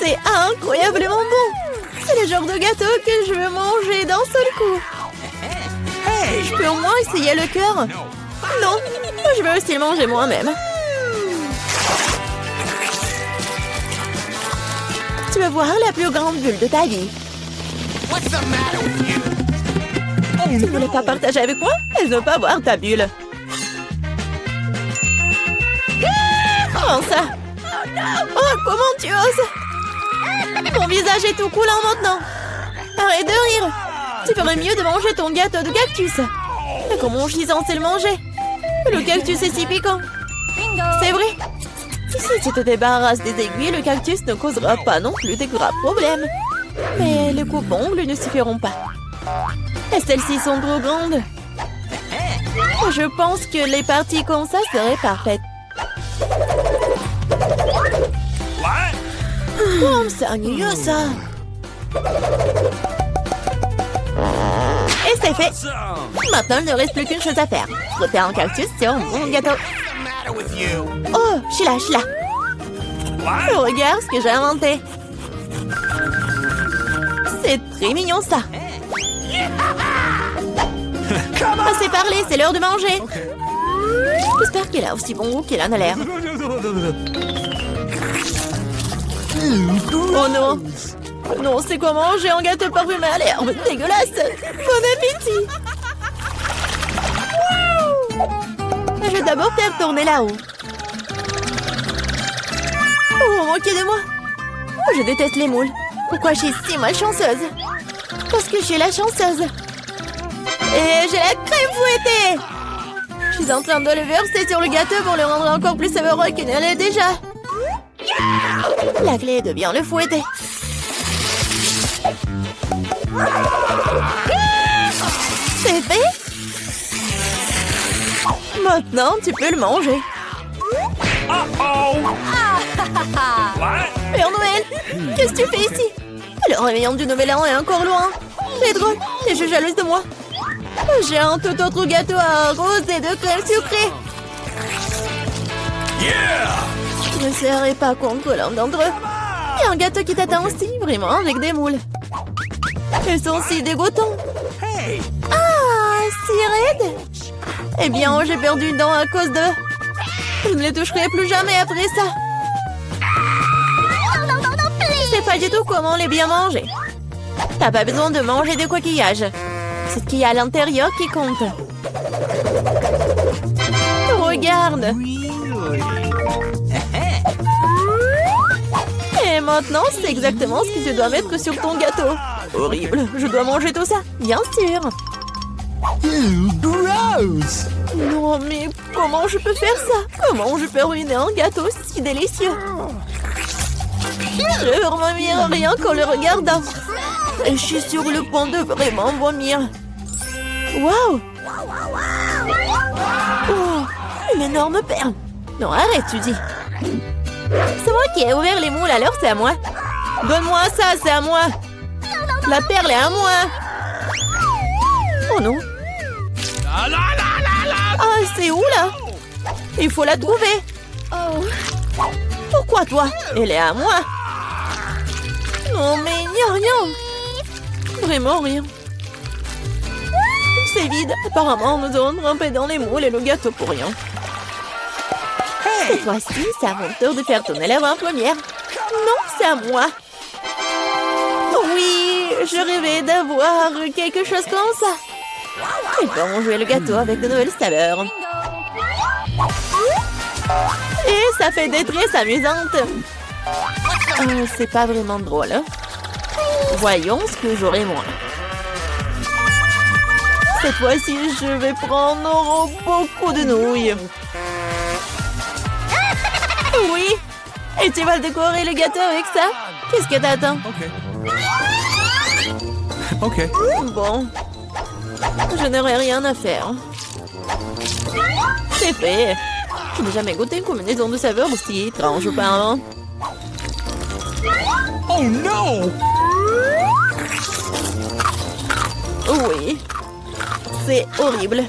c'est incroyablement bon. C'est le genre de gâteau que je veux manger d'un seul coup. Je peux au moins essayer le cœur? Non, je veux aussi le manger moi-même. Tu veux voir la plus grande bulle de ta vie? Tu ne voulais pas partager avec moi? Je ne veux pas voir ta bulle. Comment ça? Oh, comment tu oses? Ton visage est tout coulant maintenant. Arrête de rire. Tu ferais mieux de manger ton gâteau de cactus. Mais comment je suis censée le manger? Le cactus est si piquant. C'est vrai. Si tu te débarrasses des aiguilles, le cactus ne causera pas non plus de graves problèmes. Mais les coupes-ongles ne suffiront pas. Et celles-ci sont trop grandes. Je pense que les parties comme ça seraient parfaites. Oh, c'est ennuyeux ça. Et c'est fait. Maintenant, il ne reste plus qu'une chose à faire. Frotter un cactus sur mon gâteau. Oh, Sheila. Oh, regarde ce que j'ai inventé. C'est très mignon ça. Assez parlé, c'est l'heure de manger. J'espère qu'elle a aussi bon goût qu'elle en a l'air. Oh non. Non, c'est quoi manger un gâteau parfumé à l'herbe? Dégueulasse. Bon appétit. d'abord faire tourner là-haut. Oh, moquez de moi. Je déteste les moules. Pourquoi je suis si malchanceuse? Parce que je suis la chanceuse. Et j'ai la crème fouettée. Je suis en train de le verser sur le gâteau pour le rendre encore plus savoureux qu'il ne l'est déjà. La clé devient le fouetter. C'est fait. Maintenant, tu peux le manger. Uh-oh! What? Père Noël, qu'est-ce que tu fais ici? Le réveillon du Nouvel An est encore loin. C'est drôle, et je suis jalouse de moi. J'ai un tout autre gâteau à rose et de crème sucrée. Yeah! Ne serrez pas contre l'un d'entre eux. Il y a un gâteau qui t'attend aussi, vraiment, avec des moules. Ils sont si dégoûtants. Hey! Ah, si raides. Eh bien, j'ai perdu une dent à cause de... Je ne les toucherai plus jamais après ça. Je sais pas du tout comment les bien manger. T'as pas besoin de manger des coquillages. C'est ce qu'il y a à l'intérieur qui compte. Regarde. Et maintenant, c'est exactement ce que tu dois mettre sur ton gâteau. Horrible, je dois manger tout ça, bien sûr. Gross! Non, mais comment je peux faire ça? Comment je peux ruiner un gâteau si délicieux? Je vais vomir rien qu'en le regardant. Et je suis sur le point de vraiment vomir. Waouh! Oh, une énorme perle. Non, arrête, tu dis. C'est moi qui ai ouvert les moules, alors c'est à moi. Donne-moi ça, c'est à moi. La perle est à moi. Oh non. Ah, c'est où là? Il faut la trouver. Oh. Pourquoi toi? Elle est à moi. Non, mais il n'y a rien. Vraiment rien. C'est vide. Apparemment, nous avons trempé dans les moules et le gâteau pour rien. Cette fois-ci, c'est à mon tour de faire tourner la main première. Non, c'est à moi. Oui, je rêvais d'avoir quelque chose comme ça. Et bon, jouer le gâteau avec de nouvelles saveurs. Et ça fait des tresses amusantes. C'est pas vraiment drôle. Hein? Voyons ce que j'aurai moi. Cette fois-ci, je vais prendre beaucoup de nouilles. Oui. Et tu vas décorer le gâteau avec ça? Qu'est-ce que t'attends? Ok. Bon. Je n'aurai rien à faire. C'est fait. Je n'ai jamais goûté une combinaison de saveurs aussi étrange auparavant. Oh non! Oui. C'est horrible.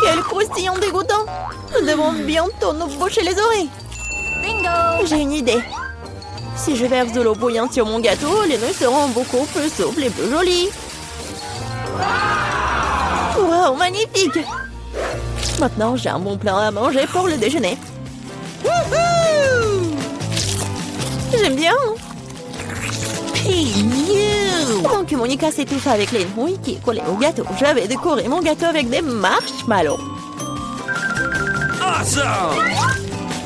Quel croustillant dégoûtant. Nous devons bientôt nous boucher les oreilles. Bingo! J'ai une idée. Si je verse de l'eau bouillante sur mon gâteau, les nouilles seront beaucoup plus souples et plus jolies. Wow, magnifique! Maintenant, j'ai un bon plat à manger pour le déjeuner. J'aime bien. Donc, Monica s'étouffe avec les nouilles qui collaient au gâteau. J'avais décoré mon gâteau avec des marshmallows. Awesome!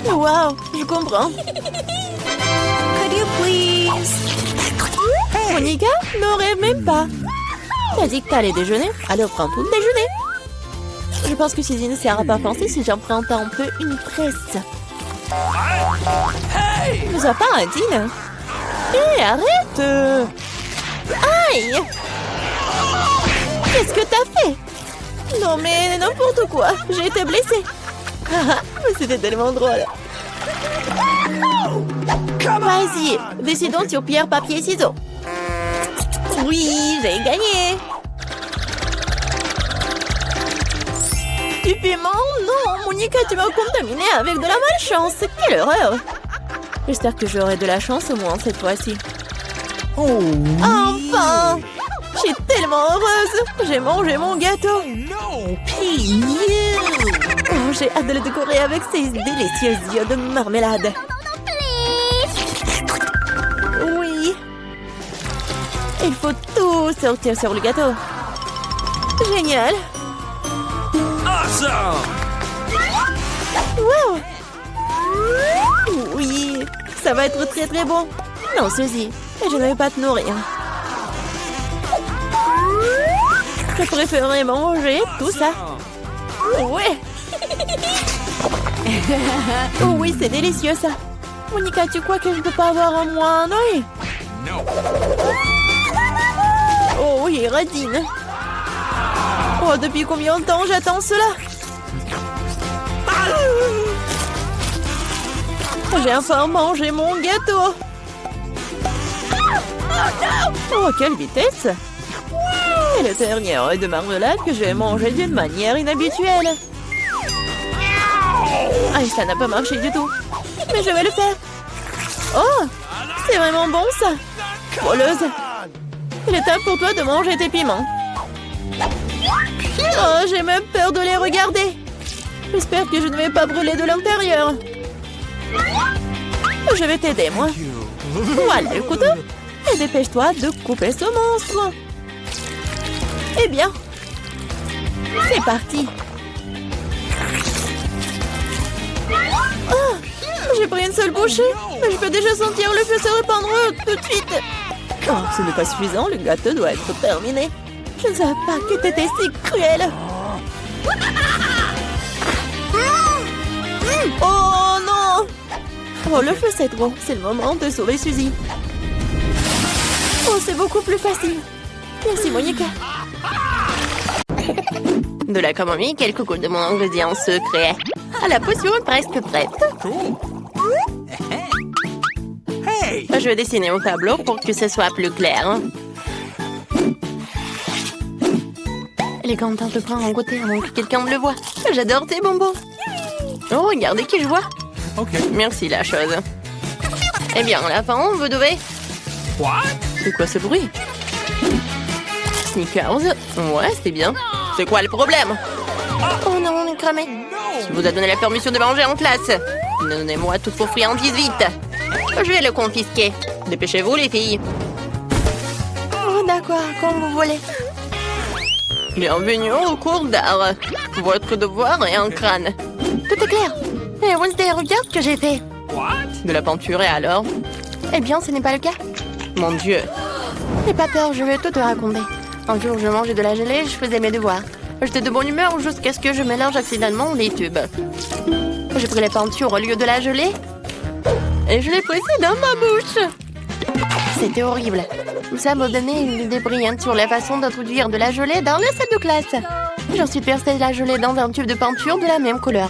Wow, je comprends. Could you please? Monica, ne rêve même pas. T'as dit que t'allais déjeuner, alors prends tout le déjeuner. Je pense que Suzy ne sera pas pensée si j'emprunte un peu une tresse. Hey! Ne sois pas indigne. Hé, arrête! Aïe! Qu'est-ce que t'as fait? Non mais n'importe quoi, j'ai été blessée. C'était tellement drôle. Vas-y, décidons sur pierre, papier, ciseaux. Oui, j'ai gagné. Du piment? Non, Monica, tu m'as contaminé avec de la malchance. Quelle horreur! J'espère que j'aurai de la chance au moins cette fois-ci. Oh Enfin! Je suis tellement heureuse! J'ai mangé mon gâteau! no! Oh, j'ai hâte de le décorer avec ces délicieux yeux de marmelade. Oui! Il faut tout sortir sur le gâteau. Génial! Awesome! Ça va être très très bon. Non, Suzy, je ne vais pas te nourrir. Je préférerais manger tout ça. Ouais. Oh oui, c'est délicieux ça. Monica, tu crois que je peux pas avoir un moins un œil? No. Oh oui, radine. Oh, depuis combien de temps j'attends cela? J'ai enfin mangé mon gâteau. Oh, quelle vitesse! Et le dernier œil de marmelade que j'ai mangé d'une manière inhabituelle. Ah, ça n'a pas marché du tout. Mais je vais le faire. Oh, c'est vraiment bon ça. Voleuse. Il est temps pour toi de manger tes piments. Oh, j'ai même peur de les regarder. J'espère que je ne vais pas brûler de l'intérieur. Je vais t'aider, moi. Voilà le couteau. Et dépêche-toi de couper ce monstre. Eh bien, c'est parti. Oh, j'ai pris une seule bouchée, mais je peux déjà sentir le feu se répandre tout de suite. Oh, ce n'est pas suffisant, le gâteau doit être terminé. Je ne savais pas que t'étais si cruel. Oh non! Oh, le feu c'est trop. C'est le moment de sauver Suzy. Oh, c'est beaucoup plus facile. Merci, Monica. De la camomille, quelques gouttes de mon ingrédient secret. Ah, la potion est presque prête. Cool. Hey. Je vais dessiner au tableau pour que ce soit plus clair. Elle est contente de prendre un goûter avant que quelqu'un ne le voie. J'adore tes bonbons. Oh, regardez qui je vois. OK. Merci, la chose. Eh bien, à la fin, vous devez... What? C'est quoi ce bruit? Snickers. Ouais, c'est bien. C'est quoi le problème? Oh non, on est cramé. Qui vous a donné la permission de manger en classe? Donnez-moi toutes vos friandises vite. Je vais le confisquer. Dépêchez-vous, les filles. Oh, d'accord, comme vous voulez. Bienvenue au cours d'art. Votre devoir est un crâne. Tout est clair. Et Wednesday, regarde ce que j'ai fait. What? De la peinture et alors? Eh bien, ce n'est pas le cas. Mon Dieu. N'aie pas peur, je vais tout te raconter. Un jour, je mangeais de la gelée et je faisais mes devoirs. J'étais de bonne humeur jusqu'à ce que je mélange accidentellement les tubes. J'ai pris la peinture au lieu de la gelée et je l'ai pressée dans ma bouche. C'était horrible. Ça m'a donné une idée brillante sur la façon d'introduire de la gelée dans la salle de classe. J'en suis percée la gelée dans un tube de peinture de la même couleur.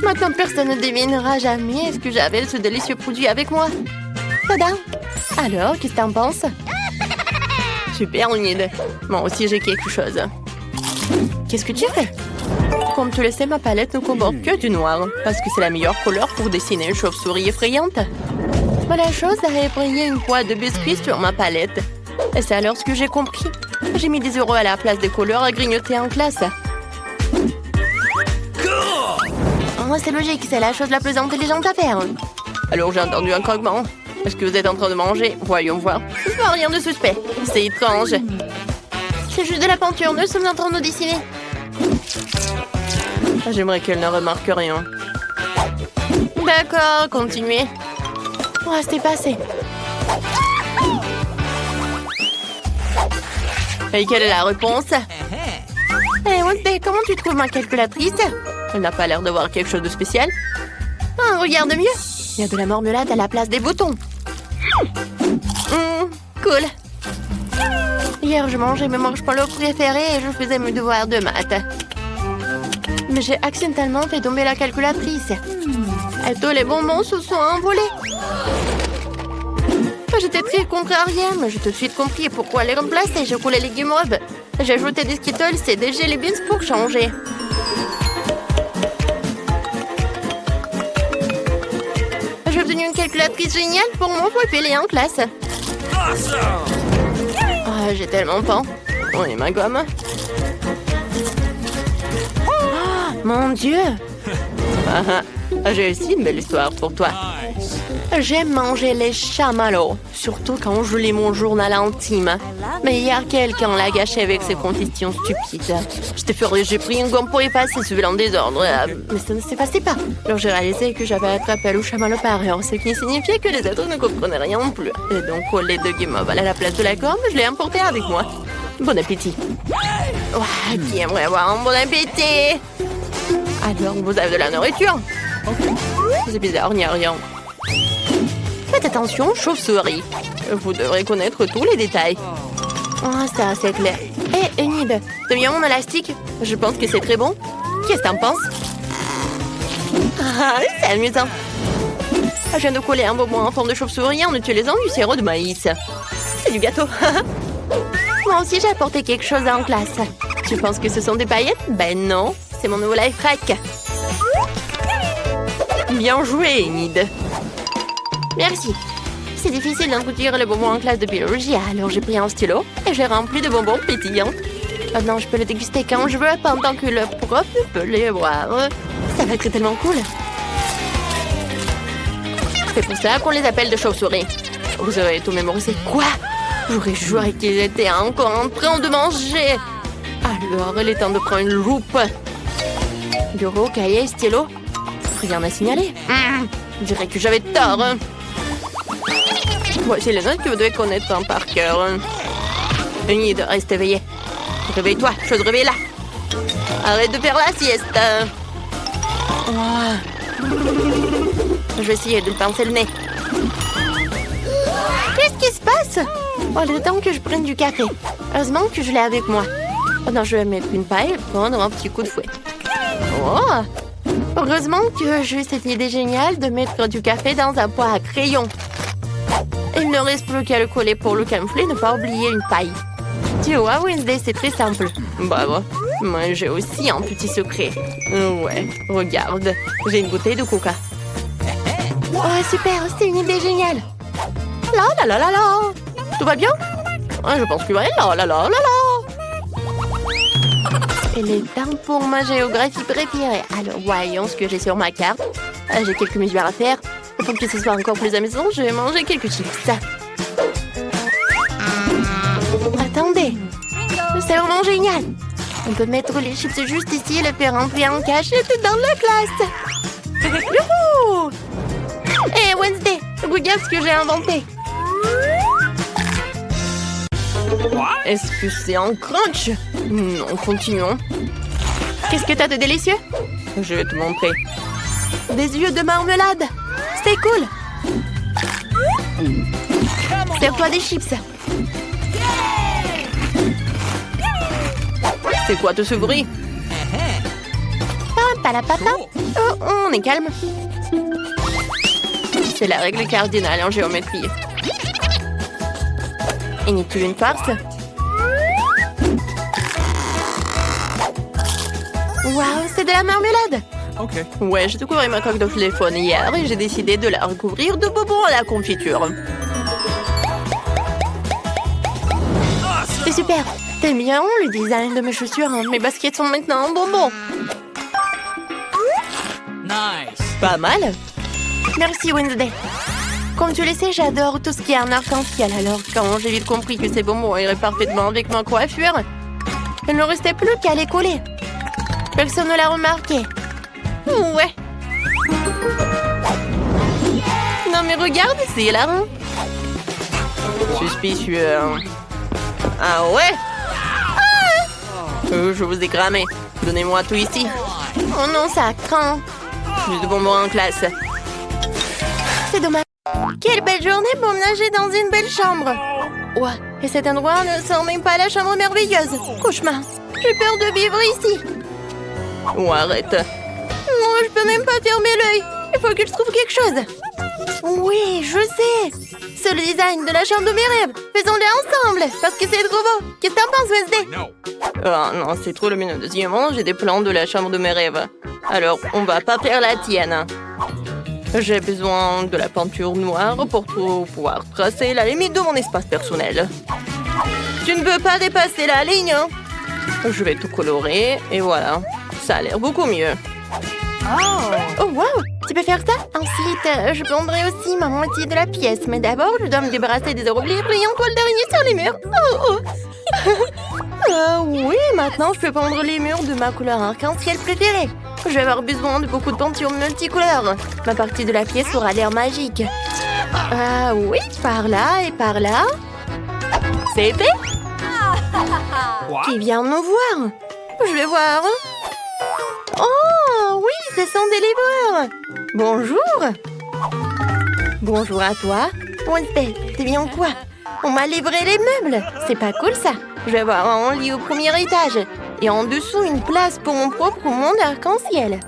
Maintenant, personne ne devinera jamais ce que j'avais ce délicieux produit avec moi. Tada! Alors, qu'est-ce que t'en penses? Super humide. Moi aussi, j'ai quelque chose. Qu'est-ce que tu fais? Comme tu le sais, ma palette ne comporte que du noir, parce que c'est la meilleure couleur pour dessiner une chauve-souris effrayante. Mais la chose a effrayé une poêle de biscuits sur ma palette. Et c'est alors ce que j'ai compris. J'ai mis des euros à la place des couleurs à grignoter en classe. Oh, c'est logique, c'est la chose la plus intelligente à faire. Alors j'ai entendu un croquement. Est-ce que vous êtes en train de manger? Voyons voir. Je vois rien de suspect. C'est étrange. C'est juste de la peinture, nous sommes en train de dessiner. J'aimerais qu'elle ne remarque rien. D'accord, continuez. Oh, c'est passé. Et quelle est la réponse? Eh, Wednesday, comment tu trouves ma calculatrice? Elle n'a pas l'air d'avoir quelque chose de spécial. Ah, regarde mieux. Il y a de la marmelade à la place des boutons. Cool. Hier, je mangeais mes marshmallows préférés et je faisais mes devoirs de maths. Mais j'ai accidentellement fait tomber la calculatrice. Et tous les bonbons se sont envolés. J'étais très contrariée, mais j'ai tout de suite compris pourquoi les remplacer. J'ai coulé les guimauves. J'ai ajouté des Skittles et des Jelly Beans pour changer. J'ai obtenu une calculatrice géniale pour mon poids en classe. Oh, j'ai tellement faim. Oui, ma gomme. Oh, mon Dieu. J'ai aussi une belle histoire pour toi. J'aime manger les chamallows, surtout quand je lis mon journal intime. Mais hier, quelqu'un l'a gâché avec ses conditions stupides. J'étais furieuse, j'ai pris une gomme pour effacer ce vilain désordre. Mais ça ne s'effaçait pas. Alors j'ai réalisé que j'avais attrapé le chamallow par erreur, ce qui signifiait que les êtres ne comprenaient rien non plus. Et donc, au lieu de Game Oval à la place de la gomme, je l'ai importé avec moi. Bon appétit. Ouah, qui aimerait avoir un bon appétit? Alors, vous avez de la nourriture? C'est bizarre, il n'y a rien. Faites attention, chauve-souris. Vous devrez connaître tous les détails. Oh, c'est assez clair. Hé, Enid, t'as mis mon élastique? Je pense que c'est très bon. Qu'est-ce que t'en penses? Ah, c'est amusant. Je viens de coller un bonbon en forme de chauve-souris en utilisant du sirop de maïs. C'est du gâteau. Moi aussi, j'ai apporté quelque chose en classe. Tu penses que ce sont des paillettes? Ben non, c'est mon nouveau life hack. Bien joué, Enid. Merci. C'est difficile d'introduire les bonbons en classe de biologie, alors j'ai pris un stylo et j'ai rempli de bonbons pétillants. Maintenant, je peux le déguster quand je veux, pendant que le prof peut les boire. Ça va être tellement cool. C'est pour ça qu'on les appelle de chauves-souris. Vous avez tout mémorisé. Quoi? J'aurais juré qu'ils étaient encore en train de manger. Alors, il est temps de prendre une loupe. Bureau, cahier, stylo. Rien à signaler. Je dirais que j'avais tort. Voici les notes que vous devez connaître par cœur. Enid, reste éveillée. Réveille-toi, je te réveille là. Arrête de faire la sieste. Oh. Je vais essayer de le pincer le nez. Qu'est-ce qui se passe? Oh, il est temps que je prenne du café. Heureusement que je l'ai avec moi. Maintenant, je vais mettre une paille et prendre un petit coup de fouet. Oh! Heureusement que j'ai eu cette idée géniale de mettre du café dans un pot à crayon. Il ne reste plus qu'à le coller pour le camoufler et ne pas oublier une paille. Tu vois, Wednesday, c'est très simple. Bravo. Moi, j'ai aussi un petit secret. Ouais, regarde. J'ai une bouteille de coca. Oh, super, c'est une idée géniale. La la la la la. Tout va bien? Je pense que ouais, la la la la la. Il est temps pour ma géographie préférée. Alors, voyons ce que j'ai sur ma carte. J'ai quelques mesures à faire. Pour que ce soit encore plus amusant, je vais manger quelques chips. Attendez. C'est vraiment génial. On peut mettre les chips juste ici et les faire rentrer en cachette dans la classe. Youhou! Hé, Wednesday, regarde ce que j'ai inventé. Est-ce que c'est un crunch? Non, continuons. Qu'est-ce que t'as de délicieux? Je vais te montrer. Des yeux de marmelade. C'est cool. Serre-toi des chips. C'est quoi tout ce bruit? Oh, on est calme. C'est la règle cardinale en géométrie. Inutile une farce. Waouh, c'est de la marmelade. Ok. Ouais, j'ai découvert ma coque de téléphone hier et j'ai décidé de la recouvrir de bonbons à la confiture. C'est super. T'aimes bien le design de mes chaussures? Mes baskets sont maintenant en bonbons. Nice. Pas mal. Merci, Wednesday. Comme tu le sais, j'adore tout ce qui est en arc-en-ciel. Alors, quand j'ai vite compris que ces bonbons iraient parfaitement avec ma coiffure, il ne restait plus qu'à les coller. Personne ne l'a remarqué. Ouais. Non mais regarde, c'est hilarant. Suspicieux. Ah ouais? Je vous ai cramé. Donnez-moi tout ici. Oh non, ça craint. Plus de bonbons en classe. C'est dommage. Quelle belle journée pour nager dans une belle chambre. Ouais, et cet endroit ne sent même pas la chambre merveilleuse. Cauchemar. J'ai peur de vivre ici. Oh, arrête. Non, je peux même pas fermer l'œil. Il faut que je trouve quelque chose. Oui, je sais. C'est le design de la chambre de mes rêves. Faisons-le ensemble, parce que c'est trop beau. Qu'est-ce que t'en penses, Wednesday? No. Oh non, c'est trop le menu. Deuxièmement, j'ai des plans de la chambre de mes rêves. Alors, on va pas faire la tienne. J'ai besoin de la peinture noire pour pouvoir tracer la limite de mon espace personnel. Tu ne peux pas dépasser la ligne. Je vais tout colorer et voilà. Ça a l'air beaucoup mieux. Oh wow, c'est peux faire ça? Ensuite, je prendrai aussi ma moitié de la pièce. Mais d'abord, je dois me débarrasser des oublis brillants toile d'araignée sur les murs. Oui, maintenant, je peux peindre les murs de ma couleur arc-en-ciel préférée. Je vais avoir besoin de beaucoup de peinture multicolore. Ma partie de la pièce aura l'air magique. Oui, par là et par là. C'est fait? What? Qui vient me voir? Je vais voir. Oh, oui, ce sont des livreurs. Bonjour. Bonjour à toi. Wednesday, t'es bien quoi? On m'a livré les meubles. C'est pas cool, ça. Je vais avoir un lit au premier étage. Et en dessous, une place pour mon propre monde arc-en-ciel.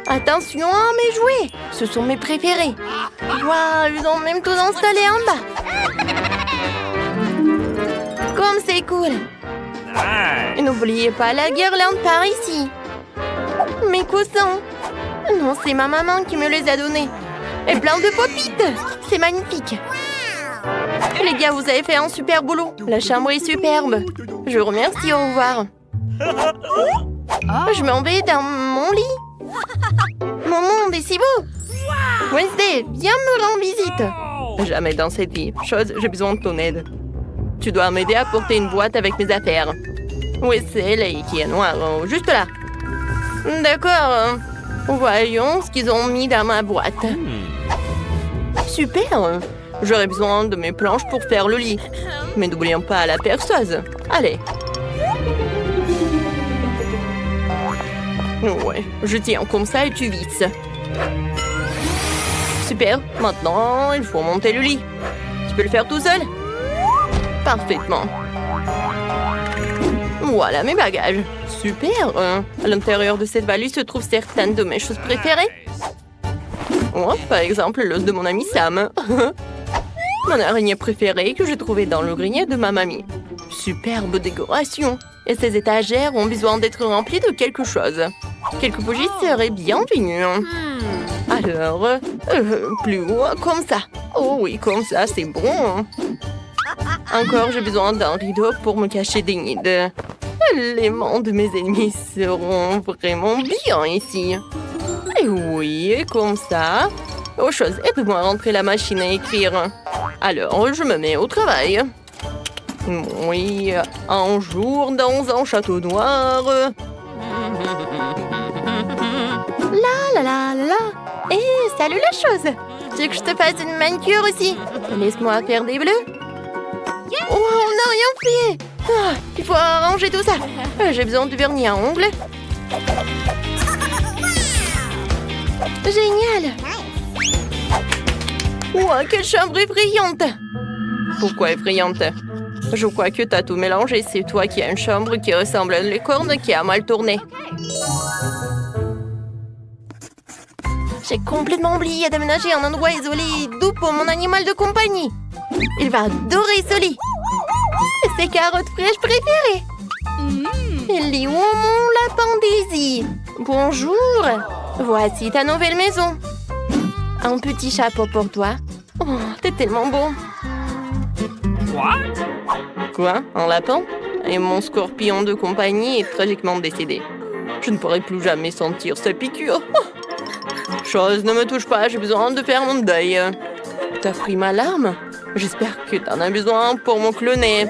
Attention à mes jouets. Ce sont mes préférés. Waouh, ils ont même tout installé en bas. Comme c'est cool. Nice. Et n'oubliez pas la guirlande par ici. Mes coussins. Non, c'est ma maman qui me les a donnés. Et plein de pop-it. C'est magnifique. Les gars, vous avez fait un super boulot. La chambre est superbe. Je vous remercie, au revoir. Je m'en vais dans mon lit. Mon monde est si beau. Wednesday, viens me rendre visite. Jamais dans cette vie. Chose, j'ai besoin de ton aide. Tu dois m'aider à porter une boîte avec mes affaires. Oui, c'est elle qui est noire, juste là. D'accord. Voyons ce qu'ils ont mis dans ma boîte. Super. J'aurais besoin de mes planches pour faire le lit. Mais n'oublions pas la perceuse. Allez. Ouais, je tiens comme ça et tu visses. Super. Maintenant, il faut monter le lit. Tu peux le faire tout seul? Parfaitement. Voilà mes bagages. Super. À l'intérieur de cette valise se trouvent certaines de mes choses préférées. Oh, par exemple, l'os de mon ami Sam. Mon araignée préférée que j'ai trouvée dans le grenier de ma mamie. Superbe décoration. Et ces étagères ont besoin d'être remplies de quelque chose. Quelques bougies seraient bienvenues. Alors, plus haut, comme ça. Oh oui, comme ça, c'est bon. Encore, j'ai besoin d'un rideau pour me cacher des nids. Les mains de mes ennemis seront vraiment bien ici. Et oui, comme ça. Autre chose, aide-moi à rentrer la machine à écrire. Alors, je me mets au travail. Oui, un jour dans un château noir. La la la la. Hé, salut la chose. Tu veux que je te fasse une manicure aussi? Laisse-moi faire des bleus. Oh, on n'a rien fait. Il faut arranger tout ça. J'ai besoin de vernis à ongles. Génial. Wow, quelle chambre effrayante. Pourquoi effrayante? Je crois que t'as tout mélangé. C'est toi qui as une chambre qui ressemble à une licorne qui a mal tourné. J'ai complètement oublié d'aménager un endroit isolé et doux pour mon animal de compagnie. Il va adorer ce lit. Et ses carottes fraîches préférées. Il est où mon lapin Daisy? Bonjour. Voici ta nouvelle maison. Un petit chapeau pour toi. Oh, t'es tellement beau. What? Quoi? Un lapin? Et mon scorpion de compagnie est tragiquement décédé. Je ne pourrai plus jamais sentir sa piqûre. Chose, ne me touche pas, j'ai besoin de faire mon deuil. T'as pris ma larme? J'espère que t'en as besoin pour mon cloner.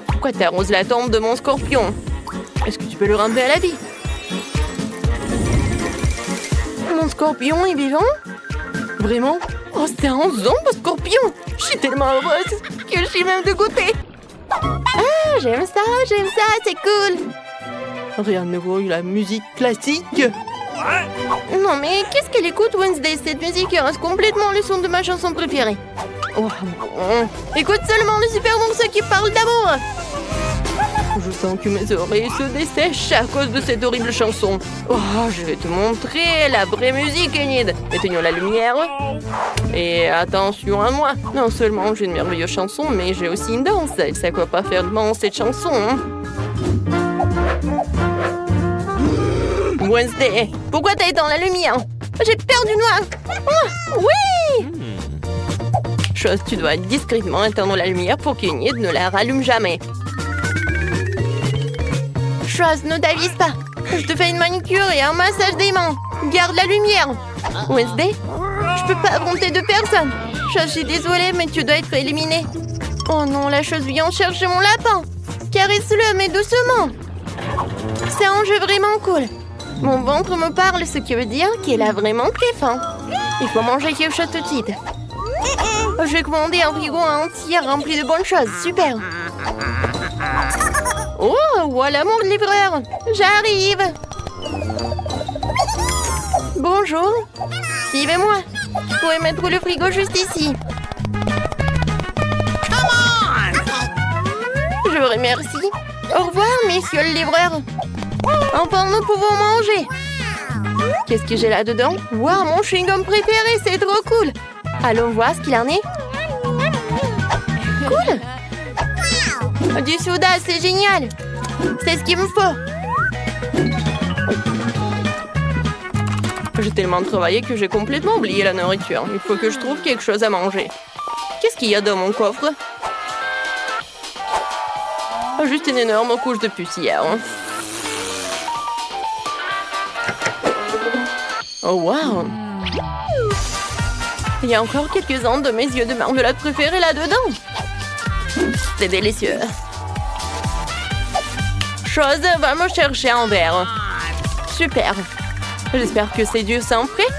Pourquoi t'arroses la tombe de mon scorpion? Est-ce que tu peux le ramener à la vie? Mon scorpion est vivant? Vraiment? Oh, c'est un zombie scorpion! Je suis tellement heureuse que je suis même dégoûtée. Ah, j'aime ça, c'est cool. Rien ne vaut la musique classique. What? Non, mais qu'est-ce qu'elle écoute, Wednesday? Cette musique reste complètement le son de ma chanson préférée. Oh, bon. Écoute seulement le super morceau qui parle d'amour. Je sens que mes oreilles se dessèchent à cause de cette horrible chanson. Oh, je vais te montrer la vraie musique, Enid. Éteignons la lumière. Et attention à moi. Non seulement j'ai une merveilleuse chanson, mais j'ai aussi une danse. Elle sait quoi pas faire de bon, cette chanson. Wednesday, pourquoi t'as éteint la lumière? J'ai peur du noir. Oh, oui! Chose, tu dois discrètement éteindre la lumière pour qu'Enid ne la rallume jamais. Chose, ne t'avise pas. Je te fais une manicure et un massage des mains. Garde la lumière. Wednesday, je peux pas affronter deux personnes. Je suis désolée, mais tu dois être éliminée. Oh non, la chose vient chercher mon lapin. Caresse-le, mais doucement. C'est un jeu vraiment cool. Mon ventre me parle, ce qui veut dire qu'il a vraiment très faim. Il faut manger quelque chose tout de suite. Je vais commander un frigo entier rempli de bonnes choses. Super. Oh, voilà mon livreur. J'arrive. Bonjour. Suivez-moi. Vous pouvez mettre le frigo juste ici. Je vous remercie. Au revoir, messieurs le livreur. Enfin, nous pouvons manger. Qu'est-ce que j'ai là-dedans? Waouh, mon chewing-gum préféré, c'est trop cool. Allons voir ce qu'il en est. Cool. Du soda, c'est génial. C'est ce qu'il me faut. J'ai tellement travaillé que j'ai complètement oublié la nourriture. Il faut que je trouve quelque chose à manger. Qu'est-ce qu'il y a dans mon coffre? Juste une énorme couche de poussière. Oh, wow! Il y a encore quelques-uns de mes yeux de marmelade préférés là-dedans. C'est délicieux. Chose va me chercher un verre. Super. J'espère que ces dieux sont prêts.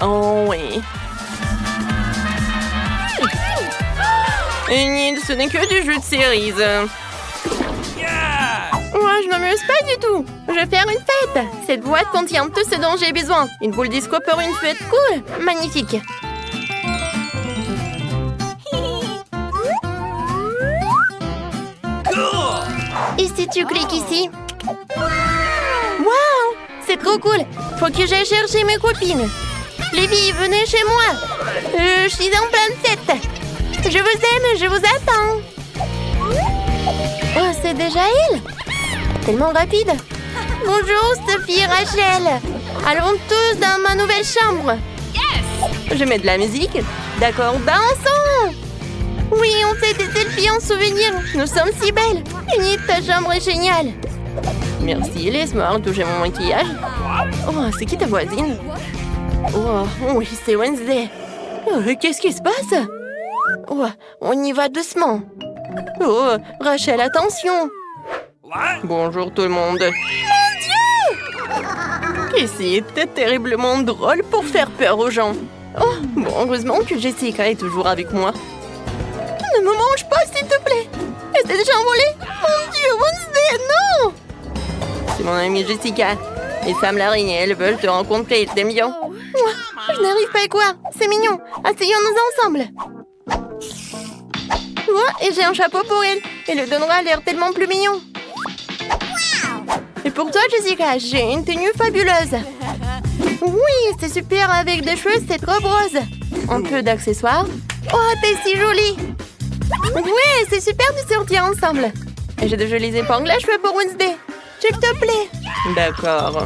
Oh oui. Et ce n'est que du jus de cerise. Moi, je ne m'amuse pas du tout. Je vais faire une fête. Cette boîte contient tout ce dont j'ai besoin. Une boule disco pour une fête cool. Magnifique. Et si tu cliques ici? Waouh! C'est trop cool. Faut que j'aille chercher mes copines. Les filles, venez chez moi. Je suis en pleine fête. Je vous aime, je vous attends. Oh, c'est déjà elle? Tellement rapide. Bonjour, Sophie et Rachel. Allons tous dans ma nouvelle chambre. Yes! Je mets de la musique. D'accord, dansons. Oui, on fait des selfies en souvenir. Nous sommes si belles. Unit, ta chambre est géniale. Merci, laisse-moi toucher mon maquillage. Oh, c'est qui ta voisine? Oh, oui, c'est Wednesday. Oh, qu'est-ce qui se passe? Oh, on y va doucement. Oh, Rachel, attention. Bonjour tout le monde. Mon Dieu! Ici était terriblement drôle pour faire peur aux gens. Oh, bon, heureusement que Jessica est toujours avec moi. Ne me mange pas, s'il te plaît. Elle s'est déjà envolée. Mon Dieu, Wednesday, non! C'est mon amie Jessica. Et Sam l'araignée, elles veulent te rencontrer, ils t'aiment bien. Moi, je n'arrive pas à croire. C'est mignon. Asseyons-nous ensemble. Oh, et j'ai un chapeau pour elle. Et le donnera l'air tellement plus mignon. Et pour toi, Jessica, j'ai une tenue fabuleuse. Oui, c'est super avec des cheveux, c'est trop rose. Un peu d'accessoires. Oh, t'es si jolie. Ouais, c'est super de sortir ensemble. Et j'ai de jolies épingles à cheveux pour Wednesday. S'il te plaît. D'accord.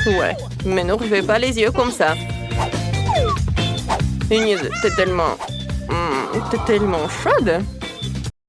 Ouais, mais ne refais pas les yeux comme ça. T'es tellement... T'es tellement chaude.